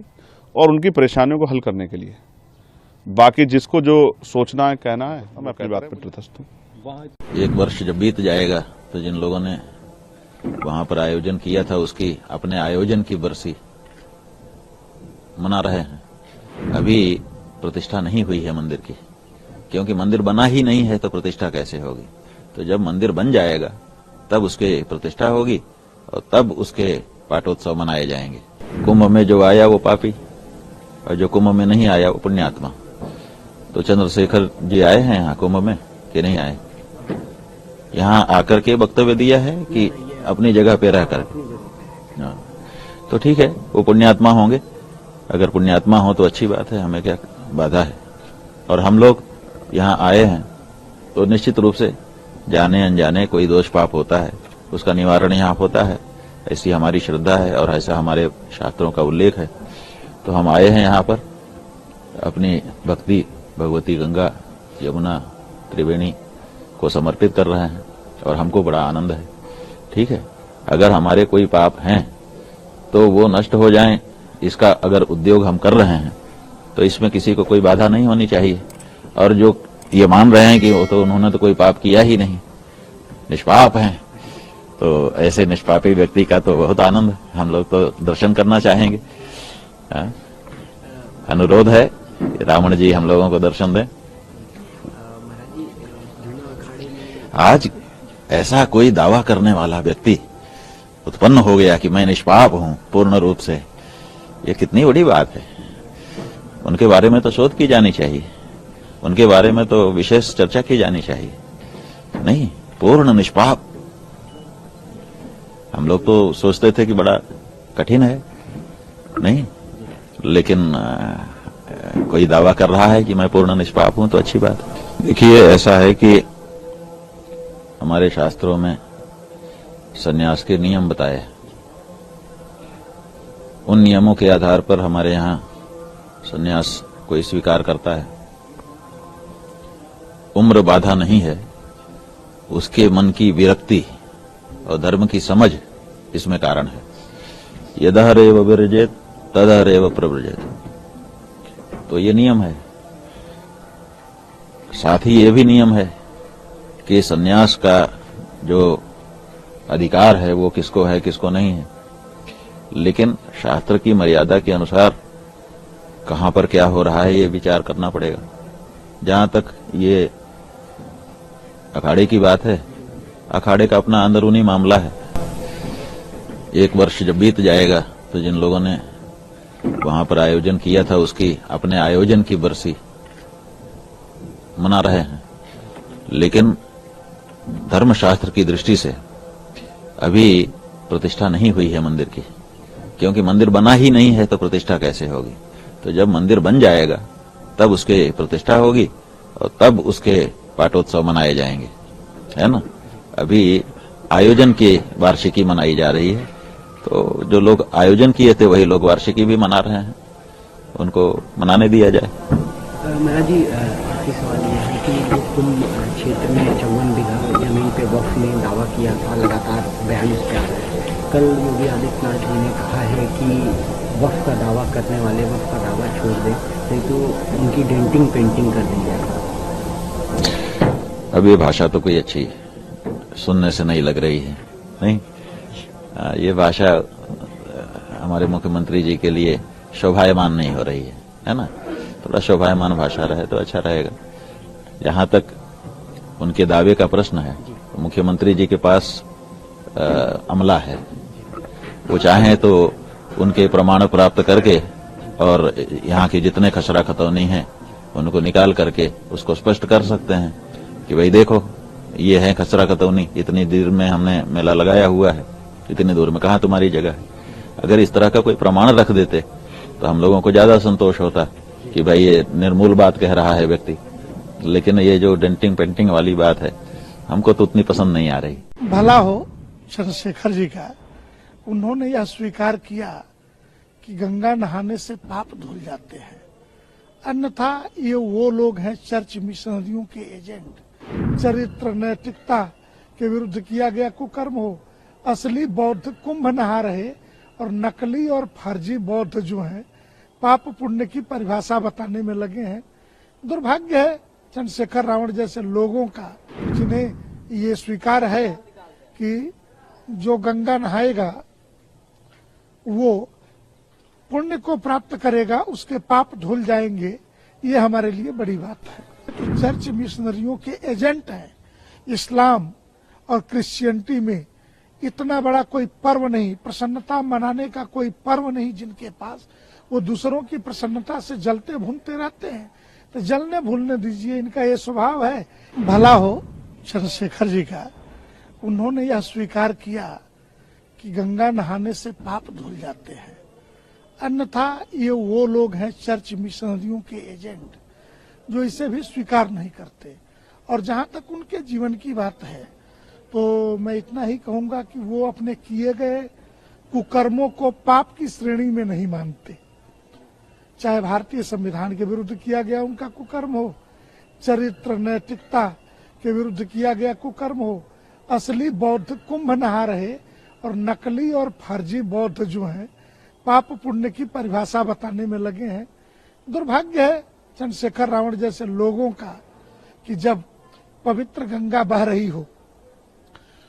और उनकी परेशानियों को हल करने के लिए। बाकी जिसको जो सोचना है, कहना है, मैं अपनी बात पर तटस्थ हूँ। एक वर्ष जब बीत जाएगा तो जिन लोगों ने वहां पर आयोजन किया था उसकी अपने आयोजन की बरसी मना रहे हैं। अभी प्रतिष्ठा नहीं हुई है मंदिर की, क्योंकि मंदिर बना ही नहीं है तो प्रतिष्ठा कैसे होगी। तो जब मंदिर बन जाएगा तब उसके प्रतिष्ठा होगी और तब उसके पाटोत्सव मनाए जाएंगे। कुंभ में जो आया वो पापी और जो कुंभ में नहीं आया वो पुण्यात्मा। तो चंद्रशेखर जी आए हैं यहाँ कुंभ में कि नहीं आए? यहाँ आकर के वक्तव्य दिया है कि अपनी जगह पे रह कर? तो ठीक है, वो पुण्यात्मा होंगे। अगर पुण्यात्मा हो तो अच्छी बात है, हमें क्या बाधा है। और हम लोग यहाँ आए हैं तो निश्चित रूप से जाने अनजाने कोई दोष पाप होता है, उसका निवारण यहाँ होता है, ऐसी हमारी श्रद्धा है और ऐसा हमारे शास्त्रों का उल्लेख है। तो हम आए हैं यहाँ पर अपनी भक्ति भगवती गंगा, यमुना, त्रिवेणी को समर्पित कर रहे हैं और हमको बड़ा आनंद है। ठीक है, अगर हमारे कोई पाप हैं तो वो नष्ट हो जाएं, इसका अगर उद्योग हम कर रहे हैं तो इसमें किसी को कोई बाधा नहीं होनी चाहिए। और जो ये मान रहे हैं कि वो तो उन्होंने तो कोई पाप किया ही नहीं, निष्पाप हैं, तो ऐसे निष्पापी व्यक्ति का तो बहुत आनंद है। हम लोग तो दर्शन करना चाहेंगे। अनुरोध है रावण जी हम लोगों को दर्शन दें। आज ऐसा कोई दावा करने वाला व्यक्ति उत्पन्न हो गया कि मैं निष्पाप हूं पूर्ण रूप से, ये कितनी बड़ी बात है। उनके बारे में तो शोध की जानी चाहिए, उनके बारे में तो विशेष चर्चा की जानी चाहिए। नहीं, पूर्ण निष्पाप। हम लोग तो सोचते थे कि बड़ा कठिन है, नहीं, लेकिन कोई दावा कर रहा है कि मैं पूर्ण निष्पाप हूं तो अच्छी बात है। देखिए, ऐसा है कि हमारे शास्त्रों में सन्यास के नियम बताए, उन नियमों के आधार पर हमारे यहाँ सन्यास कोई स्वीकार करता है। उम्र बाधा नहीं है, उसके मन की विरक्ति और धर्म की समझ इसमें कारण है। यदहरेव विरजेत तदहरेव प्रव्रजेत, तो ये नियम है। साथ ही ये भी नियम है कि सन्यास का जो अधिकार है वो किसको है किसको नहीं है, लेकिन शास्त्र की मर्यादा के अनुसार कहां पर क्या हो रहा है ये विचार करना पड़ेगा। जहां तक ये अखाड़े की बात है, अखाड़े का अपना अंदरूनी मामला है। एक वर्ष जब बीत जाएगा तो जिन लोगों ने वहां पर आयोजन किया था उसकी अपने आयोजन की बरसी मना रहे हैं। लेकिन धर्मशास्त्र की दृष्टि से अभी प्रतिष्ठा नहीं हुई है मंदिर की, क्योंकि मंदिर बना ही नहीं है तो प्रतिष्ठा कैसे होगी। तो जब मंदिर बन जाएगा तब उसके प्रतिष्ठा होगी और तब उसके पाटोत्सव मनाए जाएंगे, है ना। अभी आयोजन की वार्षिकी मनाई जा रही है, तो जो लोग आयोजन किए थे वही लोग वार्षिकी भी मना रहे हैं, उनको मनाने दिया जाए। महाराज जी, आपके सवाल ये है कि जो कुंभ क्षेत्र में 54 बीघा जमीन पे वक्फ ने दावा किया था, लगातार बयान इस पे आ रहा है। कल योगी आदित्यनाथ जी ने कहा है कि वक्फ का दावा करने वाले वक्फ का दावा छोड़ दें, नहीं तो उनकी डेंटिंग पेंटिंग कर दी जाएगी। अब ये भाषा तो कोई अच्छी सुनने से नहीं लग रही है, नहीं। ये भाषा हमारे मुख्यमंत्री जी के लिए शोभायमान नहीं हो रही है ना। थोड़ा शोभायमान भाषा रहे तो अच्छा रहेगा। जहां तक उनके दावे का प्रश्न है, तो मुख्यमंत्री जी के पास अमला है, वो चाहें तो उनके प्रमाण प्राप्त करके और यहाँ के जितने खसरा खतौनी हैं उनको निकाल करके उसको स्पष्ट कर सकते हैं कि भाई देखो ये है खसरा खतौनी, इतनी दूर में हमने मेला लगाया हुआ है, इतनी दूर में कहाँ तुम्हारी जगह है। अगर इस तरह का कोई प्रमाण रख देते तो हम लोगों को ज्यादा संतोष होता कि भाई ये निर्मूल बात कह रहा है व्यक्ति। लेकिन ये जो डेंटिंग पेंटिंग वाली बात है हमको तो उतनी पसंद नहीं आ रही। भला हो चंद्रशेखर जी का, उन्होंने यह स्वीकार किया कि गंगा नहाने से पाप धुल जाते हैं, अन्यथा ये वो लोग हैं चर्च मिशनरियों के एजेंट। चरित्र नैतिकता के विरुद्ध किया गया कुकर्म हो, असली बौद्ध कुंभ नहा रहे और नकली और फर्जी बौद्ध जो हैं पाप पुण्य की परिभाषा बताने में लगे हैं। दुर्भाग्य है चंद्रशेखर रावण जैसे लोगों का, जिन्हें ये स्वीकार है कि जो गंगा नहाएगा वो पुण्य को प्राप्त करेगा, उसके पाप धुल जाएंगे। ये हमारे लिए बड़ी बात है। तो चर्च मिशनरियों के एजेंट हैं। इस्लाम और क्रिश्चियनिटी में इतना बड़ा कोई पर्व नहीं, प्रसन्नता मनाने का कोई पर्व नहीं जिनके पास, वो दूसरों की प्रसन्नता से जलते भूनते रहते हैं। तो जलने भूलने दीजिए, इनका ये स्वभाव है। भला हो चंद्रशेखर जी का, उन्होंने यह स्वीकार किया कि गंगा नहाने से पाप धुल जाते हैं, अन्यथा ये वो लोग हैं चर्च मिशनरियों के एजेंट जो इसे भी स्वीकार नहीं करते। और जहां तक उनके जीवन की बात है तो मैं इतना ही कहूंगा कि वो अपने किए गए कुकर्मों को पाप की श्रेणी में नहीं मानते। चाहे भारतीय संविधान के विरुद्ध किया गया उनका कुकर्म हो, चरित्र नैतिकता के विरुद्ध किया गया कुकर्म हो, असली बौद्ध कुंभ नहा रहे और नकली और फर्जी बौद्ध जो हैं पाप पुण्य की परिभाषा बताने में लगे हैं। दुर्भाग्य है चंद्रशेखर रावण जैसे लोगों का कि जब पवित्र गंगा बह रही हो,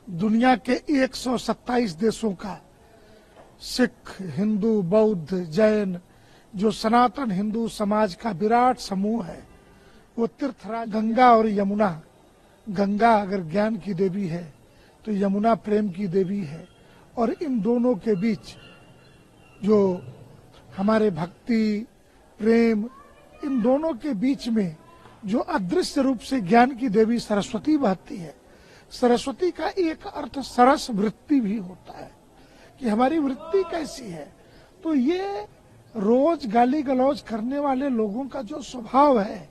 दुनिया के 127 देशों का सिख, हिंदू, बौद्ध, जैन, जो सनातन हिंदू समाज का विराट समूह है, वो तीर्थराज गंगा और यमुना, गंगा अगर ज्ञान की देवी है तो यमुना प्रेम की देवी है। और इन दोनों के बीच जो हमारे भक्ति प्रेम, इन दोनों के बीच में जो अदृश्य रूप से ज्ञान की देवी सरस्वती बहती है। सरस्वती का एक अर्थ सरस वृत्ति भी होता है कि हमारी वृत्ति कैसी है। तो ये रोज गाली गलौज करने वाले लोगों का जो स्वभाव है,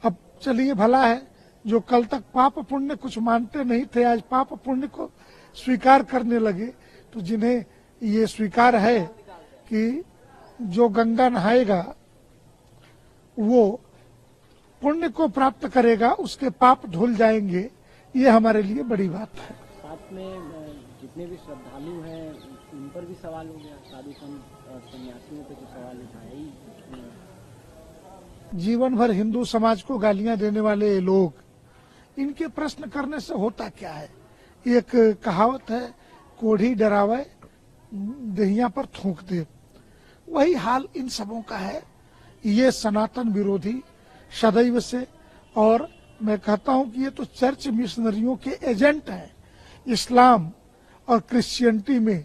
अब चलिए भला है जो कल तक पाप पुण्य कुछ मानते नहीं थे आज पाप पुण्य को स्वीकार करने लगे। तो जिन्हें ये स्वीकार है कि जो गंगा नहाएगा वो पुण्य को प्राप्त करेगा, उसके पाप धुल जाएंगे, ये हमारे लिए बड़ी बात है। साथ में जितने भी श्रद्धालु हैं उन पर भी सवाल हो गया, साधु संत और सन्यासियों पे जो सवाल उठाए ही। जीवन भर हिंदू समाज को गालियां देने वाले ये लोग, इनके प्रश्न करने से होता क्या है। एक कहावत है, कोढ़ी डरावे दहिया पर थूक दे, वही हाल इन सबों का है। ये सनातन विरोधी सदैव से, और मैं कहता हूं कि ये तो चर्च मिशनरियों के एजेंट हैं। इस्लाम और क्रिश्चियनिटी में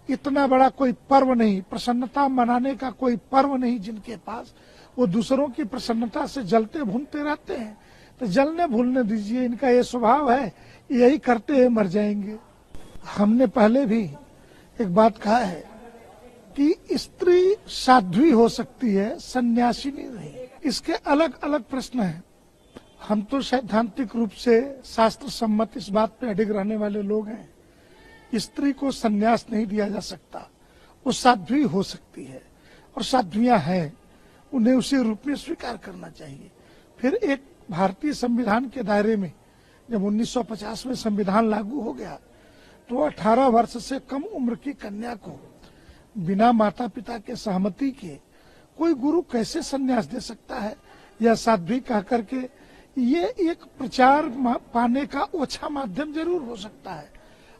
इतना बड़ा कोई पर्व नहीं, प्रसन्नता मनाने का कोई पर्व नहीं जिनके पास, वो दूसरों की प्रसन्नता से जलते भूनते रहते हैं। तो जलने भूलने दीजिए, इनका ये स्वभाव है, यही करते हुए मर जाएंगे। हमने पहले भी एक बात कहा है कि स्त्री साध्वी हो सकती है, सन्यासिनी नहीं। इसके अलग अलग प्रश्न हैं। हम तो सैद्धांतिक रूप से शास्त्र सम्मत इस बात पे अडिग रहने वाले लोग हैं, स्त्री को सन्यास नहीं दिया जा सकता, वो साध्वी हो सकती है और साध्वियां हैं, उन्हें उसी रूप में स्वीकार करना चाहिए। फिर एक भारतीय संविधान के दायरे में जब 1950 में संविधान लागू हो गया तो 18 वर्ष से कम उम्र की कन्या को बिना माता पिता के सहमति के कोई गुरु कैसे सन्यास दे सकता है या साध्वी कह करके। ये एक प्रचार पाने का ओछा माध्यम जरूर हो सकता है।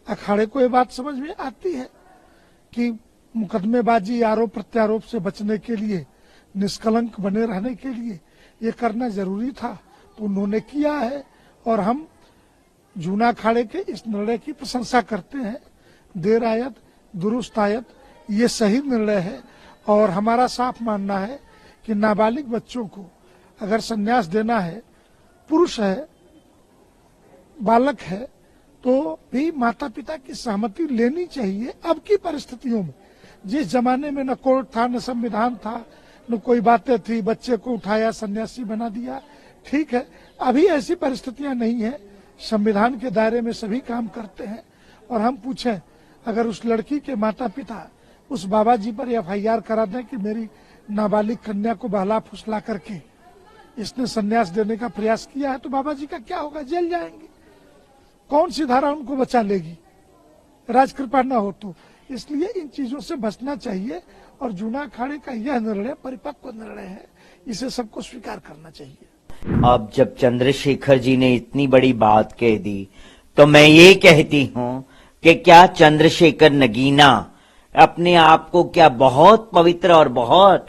अखाड़े को ये बात समझ में आती है कि मुकदमेबाजी, आरोप प्रत्यारोप से बचने के लिए, निष्कलंक बने रहने के लिए ये करना जरूरी था, तो उन्होंने किया है और हम जूना अखाड़े के इस निर्णय की प्रशंसा करते हैं। देर आयत दुरुस्त आयत, ये सही निर्णय है और हमारा साफ मानना है कि नाबालिग बच्चों को अगर संन्यास देना है, पुरुष है बालक है तो भी माता पिता की सहमति लेनी चाहिए। अब की परिस्थितियों में, जिस जमाने में न कोर्ट था, न संविधान था, न कोई बातें थी, बच्चे को उठाया सन्यासी बना दिया, ठीक है। अभी ऐसी परिस्थितियां नहीं है, संविधान के दायरे में सभी काम करते हैं। और हम पूछें, अगर उस लड़की के माता पिता उस बाबा जी पर FIR करा दें कि मेरी नाबालिग कन्या को बहला फुसला करके इसने सन्यास देने का प्रयास किया है, तो बाबा जी का क्या होगा? जेल जाएंगे। कौन सी धारा उनको बचा लेगी? राजकृपा न हो तो। इसलिए इन चीजों से बचना चाहिए और जूना अखाड़े का यह निर्णय परिपक्व निर्णय है, इसे सबको स्वीकार करना चाहिए। अब जब चंद्रशेखर जी ने इतनी बड़ी बात कह दी, तो मैं ये कहती हूं कि क्या चंद्रशेखर नगीना अपने आप को क्या बहुत पवित्र और बहुत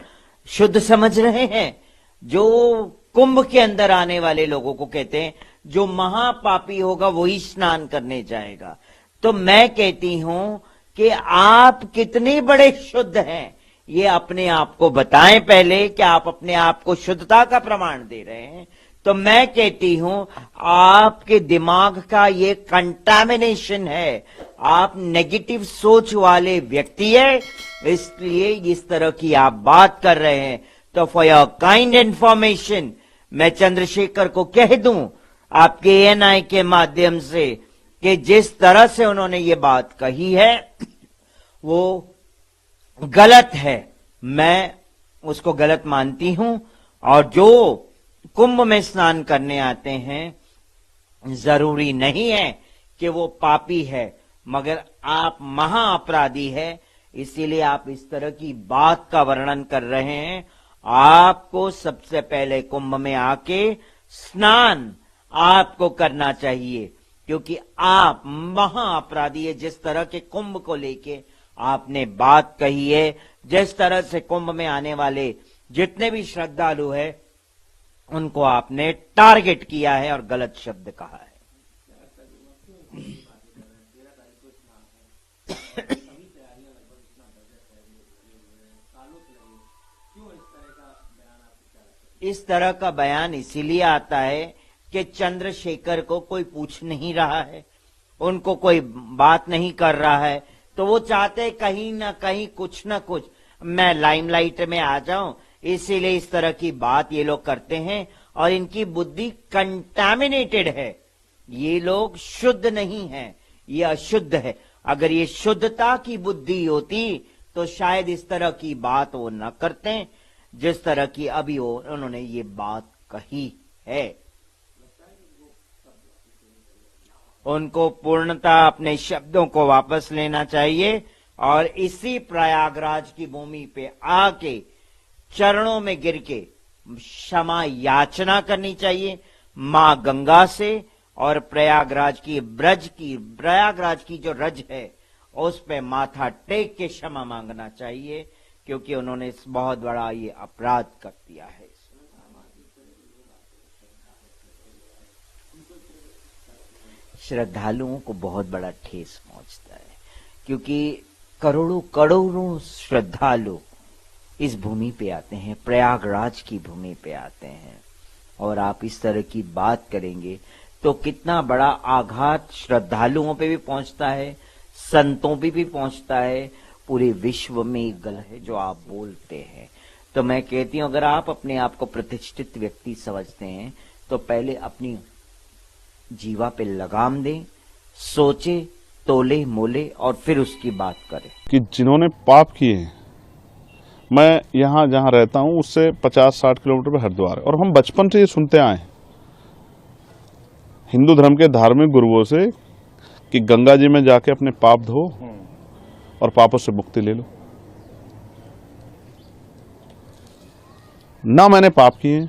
शुद्ध समझ रहे हैं? जो कुंभ के अंदर आने वाले लोगों को कहते हैं जो महापापी होगा वही स्नान करने जाएगा। तो मैं कहती हूं कि आप कितने बड़े शुद्ध हैं, ये अपने आप को बताएं पहले कि आप अपने आप को शुद्धता का प्रमाण दे रहे हैं। तो मैं कहती हूं आपके दिमाग का ये कंटामिनेशन है, आप नेगेटिव सोच वाले व्यक्ति है, इसलिए इस तरह की आप बात कर रहे हैं। तो फॉर योर काइंड इंफॉर्मेशन मैं चंद्रशेखर को कह दूं आपके ANI के माध्यम से कि जिस तरह से उन्होंने ये बात कही है वो गलत है, मैं उसको गलत मानती हूं। और जो कुंभ में स्नान करने आते हैं जरूरी नहीं है कि वो पापी है, मगर आप महाअपराधी है, इसीलिए आप इस तरह की बात का वर्णन कर रहे हैं। आपको सबसे पहले कुंभ में आके स्नान आपको करना चाहिए, क्योंकि आप महाअपराधी है। जिस तरह के कुंभ को लेके आपने बात कही है, जिस तरह से कुंभ में आने वाले जितने भी श्रद्धालु है उनको आपने टारगेट किया है और गलत शब्द कहा है। इस तरह का बयान इसीलिए आता है कि चंद्रशेखर को कोई पूछ नहीं रहा है, उनको कोई बात नहीं कर रहा है, तो वो चाहते कहीं ना कहीं कुछ ना कुछ मैं लाइमलाइट में आ जाऊं, इसीलिए इस तरह की बात ये लोग करते हैं। और इनकी बुद्धि कंटामिनेटेड है, ये लोग शुद्ध नहीं है, ये अशुद्ध है। अगर ये शुद्धता की बुद्धि होती तो शायद इस तरह की बात वो न करते जिस तरह की अभी उन्होंने ये बात कही है। उनको पूर्णतः अपने शब्दों को वापस लेना चाहिए और इसी प्रयागराज की भूमि पे आके चरणों में गिर के क्षमा याचना करनी चाहिए मां गंगा से, और प्रयागराज की जो रज है उस पे माथा टेक के क्षमा मांगना चाहिए, क्योंकि उन्होंने बहुत बड़ा ये अपराध कर दिया है। श्रद्धालुओं को बहुत बड़ा ठेस पहुंचता है, क्योंकि करोड़ों करोड़ों श्रद्धालु इस भूमि पे आते हैं, प्रयागराज की भूमि पे आते हैं, और आप इस तरह की बात करेंगे तो कितना बड़ा आघात श्रद्धालुओं पे भी पहुंचता है, संतों पे भी पहुंचता है, पूरे विश्व में गल है जो आप बोलते हैं। तो मैं कहती हूं अगर आप अपने आप को प्रतिष्ठित व्यक्ति समझते हैं तो पहले अपनी जीवा पे लगाम दें, सोचे, तोले मोले और फिर उसकी बात करें। कि जिन्होंने पाप किए हैं, मैं यहाँ जहाँ रहता हूँ उससे 50-60 किलोमीटर पर हरिद्वार है, और हम बचपन से ये सुनते आए हैं हिंदू धर्म के धार्मिक गुरुओं से कि गंगा जी में जाके अपने पाप धो और पापों से मुक्ति ले लो। ना मैंने पाप किए,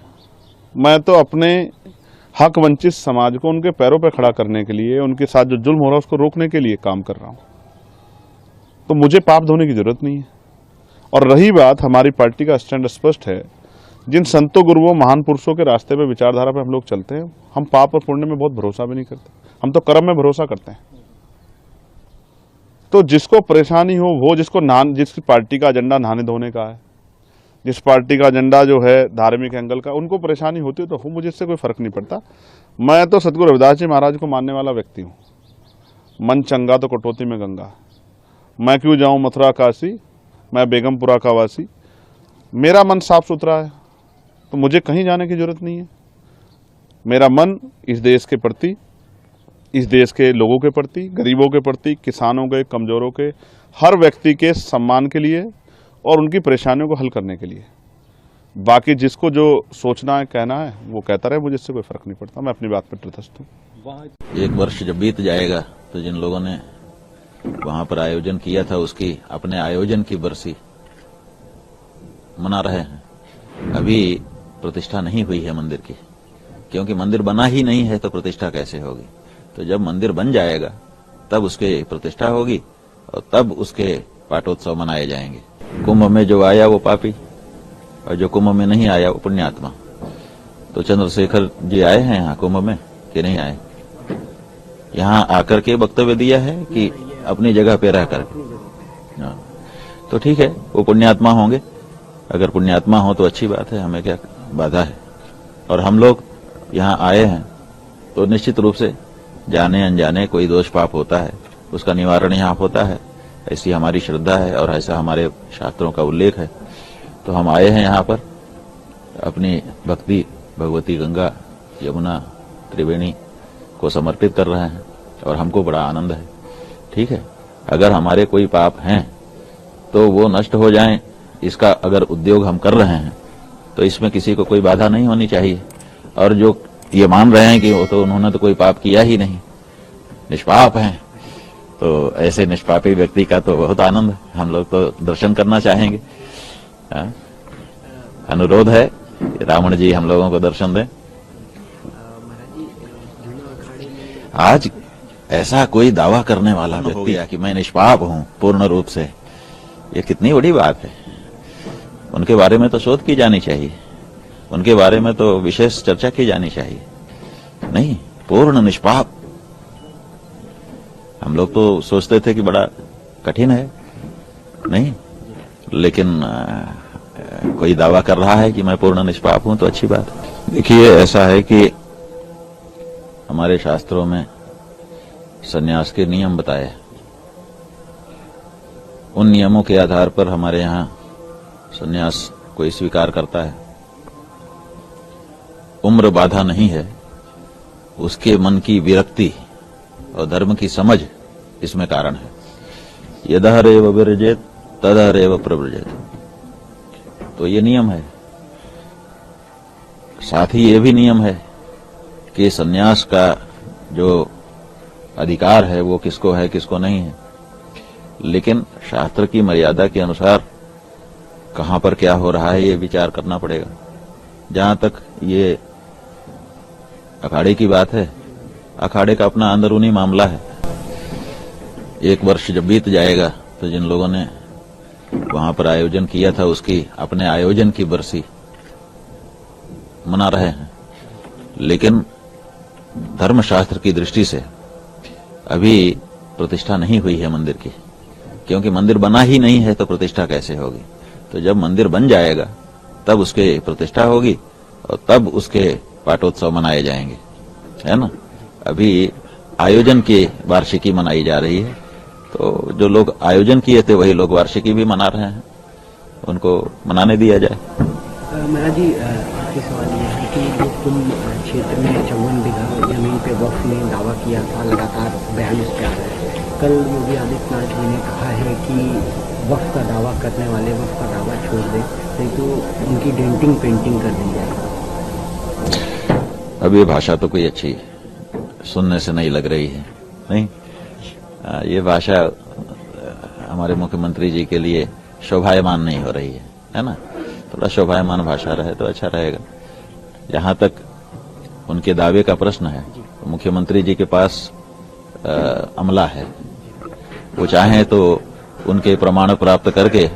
मैं तो अपने हक वंचित समाज को उनके पैरों पर खड़ा करने के लिए, उनके साथ जो जुल्म हो रहा है उसको रोकने के लिए काम कर रहा हूं। तो मुझे पाप धोने की जरूरत नहीं है। और रही बात, हमारी पार्टी का स्टैंड स्पष्ट है, जिन संतों गुरुओं महान पुरुषों के रास्ते पे विचारधारा पे हम लोग चलते हैं, हम पाप और पुण्य में बहुत भरोसा भी नहीं करते, हम तो कर्म में भरोसा करते हैं। तो जिसको परेशानी हो वो जिसकी पार्टी का एजेंडा नहाने धोने का है, जिस पार्टी का एजेंडा जो है धार्मिक एंगल का, उनको परेशानी होती है तो हो, मुझे इससे कोई फर्क नहीं पड़ता। मैं तो सतगुरु रविदास जी महाराज को मानने वाला व्यक्ति हूँ। मन चंगा तो कटौती में गंगा। मैं क्यों जाऊँ मथुरा काशी, मैं बेगमपुरा का वासी। मेरा मन साफ सुथरा है तो मुझे कहीं जाने की जरूरत नहीं है। मेरा मन इस देश के प्रति, इस देश के लोगों के प्रति, गरीबों के प्रति, किसानों के, कमजोरों के, हर व्यक्ति के सम्मान के लिए और उनकी परेशानियों को हल करने के लिए। बाकी जिसको जो सोचना है, कहना है, वो कहता रहे, मुझे इससे कोई फर्क नहीं पड़ता। मैं अपनी बात पर तटस्थ हूँ। एक वर्ष जब बीत जाएगा तो जिन लोगों ने वहां पर आयोजन किया था उसकी अपने आयोजन की बरसी मना रहे हैं। अभी प्रतिष्ठा नहीं हुई है मंदिर की, क्योंकि मंदिर बना ही नहीं है तो प्रतिष्ठा कैसे होगी। तो जब मंदिर बन जाएगा तब उसके प्रतिष्ठा होगी और तब उसके पाटोत्सव मनाए जाएंगे। कुंभ में जो आया वो पापी और जो कुंभ में नहीं आया वो पुण्यात्मा। तो चंद्रशेखर जी आए हैं यहाँ कुंभ में कि नहीं आए? यहाँ आकर के वक्तव्य दिया है कि अपनी जगह पे रह करके? हाँ। तो ठीक है, वो पुण्यात्मा होंगे। अगर पुण्यात्मा हो तो अच्छी बात है, हमें क्या बाधा है। और हम लोग यहाँ आए हैं तो निश्चित रूप से जाने अनजाने कोई दोष पाप होता है, उसका निवारण यहाँ होता है। ऐसी हमारी श्रद्धा है और ऐसा हमारे शास्त्रों का उल्लेख है। तो हम आए हैं यहाँ पर अपनी भक्ति भगवती गंगा, यमुना, त्रिवेणी को समर्पित कर रहे हैं और हमको बड़ा आनंद है। ठीक है, अगर हमारे कोई पाप हैं तो वो नष्ट हो जाएं, इसका अगर उद्योग हम कर रहे हैं तो इसमें किसी को कोई बाधा नहीं होनी चाहिए। और जो ये मान रहे हैं कि वो तो उन्होंने तो कोई पाप किया ही नहीं, निष्पाप हैं, तो ऐसे निष्पापी व्यक्ति का तो बहुत आनंद है। हम लोग तो दर्शन करना चाहेंगे। अनुरोध है रावण जी हम लोगों को दर्शन दें। आज ऐसा कोई दावा करने वाला व्यक्ति है कि मैं निष्पाप हूं पूर्ण रूप से, ये कितनी बड़ी बात है। उनके बारे में तो शोध की जानी चाहिए, उनके बारे में तो विशेष चर्चा की जानी चाहिए। नहीं, पूर्ण निष्पाप। हम लोग तो सोचते थे कि बड़ा कठिन है, नहीं, लेकिन कोई दावा कर रहा है कि मैं पूर्ण निष्पाप हूं तो अच्छी बात है। देखिए, ऐसा है कि हमारे शास्त्रों में सन्यास के नियम बताए, उन नियमों के आधार पर हमारे यहाँ सन्यास कोई स्वीकार करता है। उम्र बाधा नहीं है, उसके मन की विरक्ति और धर्म की समझ इसमें कारण है। यदह रेव विरजेत तदह रेव प्रव्रजेत, तो ये नियम है। साथ ही ये भी नियम है कि सन्यास का जो अधिकार है वो किसको है किसको नहीं है, लेकिन शास्त्र की मर्यादा के अनुसार कहां पर क्या हो रहा है ये विचार करना पड़ेगा। जहां तक ये अखाड़े की बात है, अखाड़े का अपना अंदरूनी मामला है। एक वर्ष जब बीत जाएगा तो जिन लोगों ने वहां पर आयोजन किया था उसकी अपने आयोजन की बरसी मना रहे हैं। लेकिन धर्मशास्त्र की दृष्टि से अभी प्रतिष्ठा नहीं हुई है मंदिर की, क्योंकि मंदिर बना ही नहीं है तो प्रतिष्ठा कैसे होगी। तो जब मंदिर बन जाएगा तब उसके प्रतिष्ठा होगी और तब उसके पाटोत्सव मनाए जाएंगे, है ना। अभी आयोजन की वार्षिकी मनाई जा रही है, तो जो लोग आयोजन किए थे वही लोग वार्षिकी भी मना रहे हैं, उनको मनाने दिया जाए। महाराज जी, आपके सवाल ये है कि जो कुंभ क्षेत्र में 54 बीघा जमीन पे वक्फ ने दावा किया था, लगातार बयान इस पे आ रहा है। कल योगी आदित्यनाथ जी ने कहा है कि वक्फ का दावा करने वाले वक्फ का दावा छोड़ दें, नहीं तो उनकी डेंटिंग पेंटिंग कर दी जाएगी। अब ये भाषा तो कोई अच्छी सुनने से नहीं लग रही है, नहीं। ये भाषा हमारे मुख्यमंत्री जी के लिए शोभायमान नहीं हो रही है ना। थोड़ा शोभायमान भाषा रहे तो अच्छा रहेगा। जहां तक उनके दावे का प्रश्न है, तो मुख्यमंत्री जी के पास अमला है, वो चाहें तो उनके प्रमाण प्राप्त करके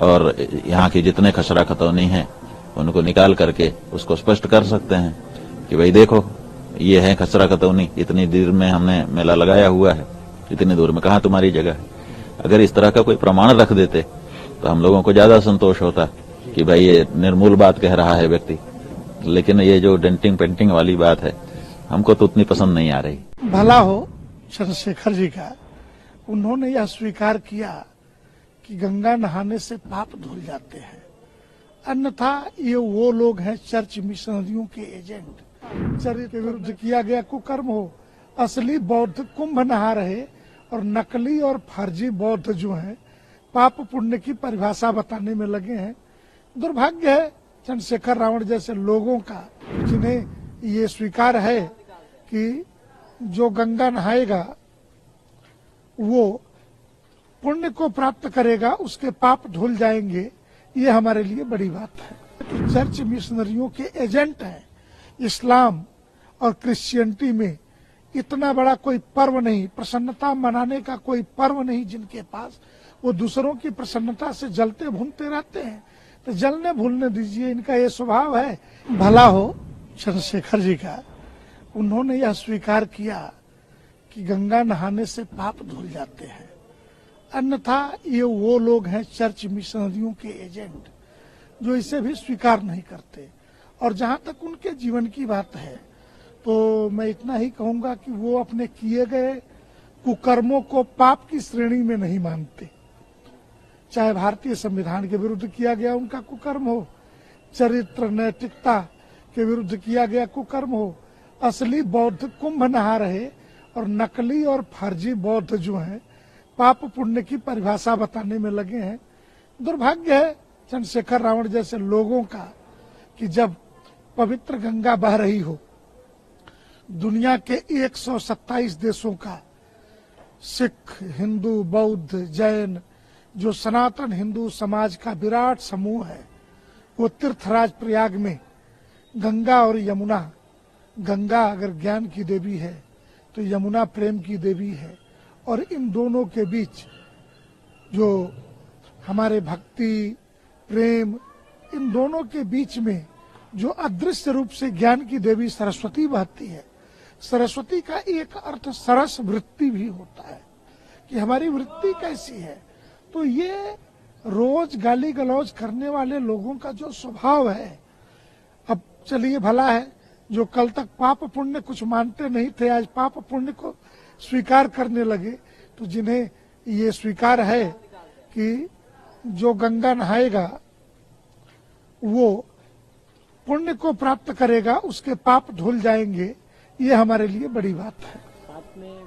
और यहाँ के जितने खसरा खतौनी हैं उनको निकाल करके उसको स्पष्ट कर सकते हैं कि भाई देखो ये है खसरा खतौनी, इतनी दूर में हमने मेला लगाया हुआ है, इतनी दूर में कहाँ तुम्हारी जगह है। अगर इस तरह का कोई प्रमाण रख देते तो हम लोगों को ज्यादा संतोष होता कि भाई ये निर्मूल बात कह रहा है व्यक्ति, लेकिन ये जो डेंटिंग पेंटिंग वाली बात है हमको तो उतनी पसंद नहीं आ रही। भला हो चंद्रशेखर जी का, उन्होंने यह स्वीकार किया कि गंगा नहाने से पाप धुल जाते हैं, अन्यथा ये वो लोग हैं चर्च मिशनरियों के एजेंट। चरित्र के विरुद्ध किया गया कुकर्म हो, असली बौद्ध कुंभ नहा रहे और नकली और फर्जी बौद्ध जो हैं पाप पुण्य की परिभाषा बताने में लगे हैं। दुर्भाग्य है चंद्रशेखर रावण जैसे लोगों का, जिन्हें ये स्वीकार है कि जो गंगा नहाएगा वो पुण्य को प्राप्त करेगा, उसके पाप धुल जाएंगे। ये हमारे लिए बड़ी बात है। तो चर्च मिशनरियों के एजेंट हैं। इस्लाम और क्रिश्चियनिटी में इतना बड़ा कोई पर्व नहीं, प्रसन्नता मनाने का कोई पर्व नहीं जिनके पास, वो दूसरों की प्रसन्नता से जलते भूनते रहते हैं। तो जलने भूलने दीजिए, इनका ये स्वभाव है। भला हो चंद्रशेखर जी का, उन्होंने यह स्वीकार किया कि गंगा नहाने से पाप धुल जाते हैं, अन्यथा ये वो लोग हैं चर्च मिशनरियों के एजेंट जो इसे भी स्वीकार नहीं करते। और जहां तक उनके जीवन की बात है तो मैं इतना ही कहूंगा कि वो अपने किए गए कुकर्मों को पाप की श्रेणी में नहीं मानते। चाहे भारतीय संविधान के विरुद्ध किया गया उनका कुकर्म हो, चरित्र नैतिकता के विरुद्ध किया गया कुकर्म हो, असली बौद्ध कुंभ नहा रहे और नकली और फर्जी बौद्ध जो हैं पाप पुण्य की परिभाषा बताने में लगे हैं। दुर्भाग्य है चंद्रशेखर रावण जैसे लोगों का कि जब पवित्र गंगा बह रही हो, दुनिया के 127 देशों का सिख, हिंदू, बौद्ध, जैन, जो सनातन हिंदू समाज का विराट समूह है, वो तीर्थराज प्रयाग में गंगा और यमुना, गंगा अगर ज्ञान की देवी है तो यमुना प्रेम की देवी है, और इन दोनों के बीच जो हमारे भक्ति प्रेम, इन दोनों के बीच में जो अदृश्य रूप से ज्ञान की देवी सरस्वती बहती है। सरस्वती का एक अर्थ सरस वृत्ति भी होता है कि हमारी वृत्ति कैसी है। तो ये रोज गाली गलौज करने वाले लोगों का जो स्वभाव है, अब चलिए भला है जो कल तक पाप पुण्य कुछ मानते नहीं थे, आज पाप पुण्य को स्वीकार करने लगे। तो जिन्हें ये स्वीकार है कि जो गंगा नहाएगा वो पुण्य को प्राप्त करेगा, उसके पाप धुल जाएंगे, ये हमारे लिए बड़ी बात है। साथ में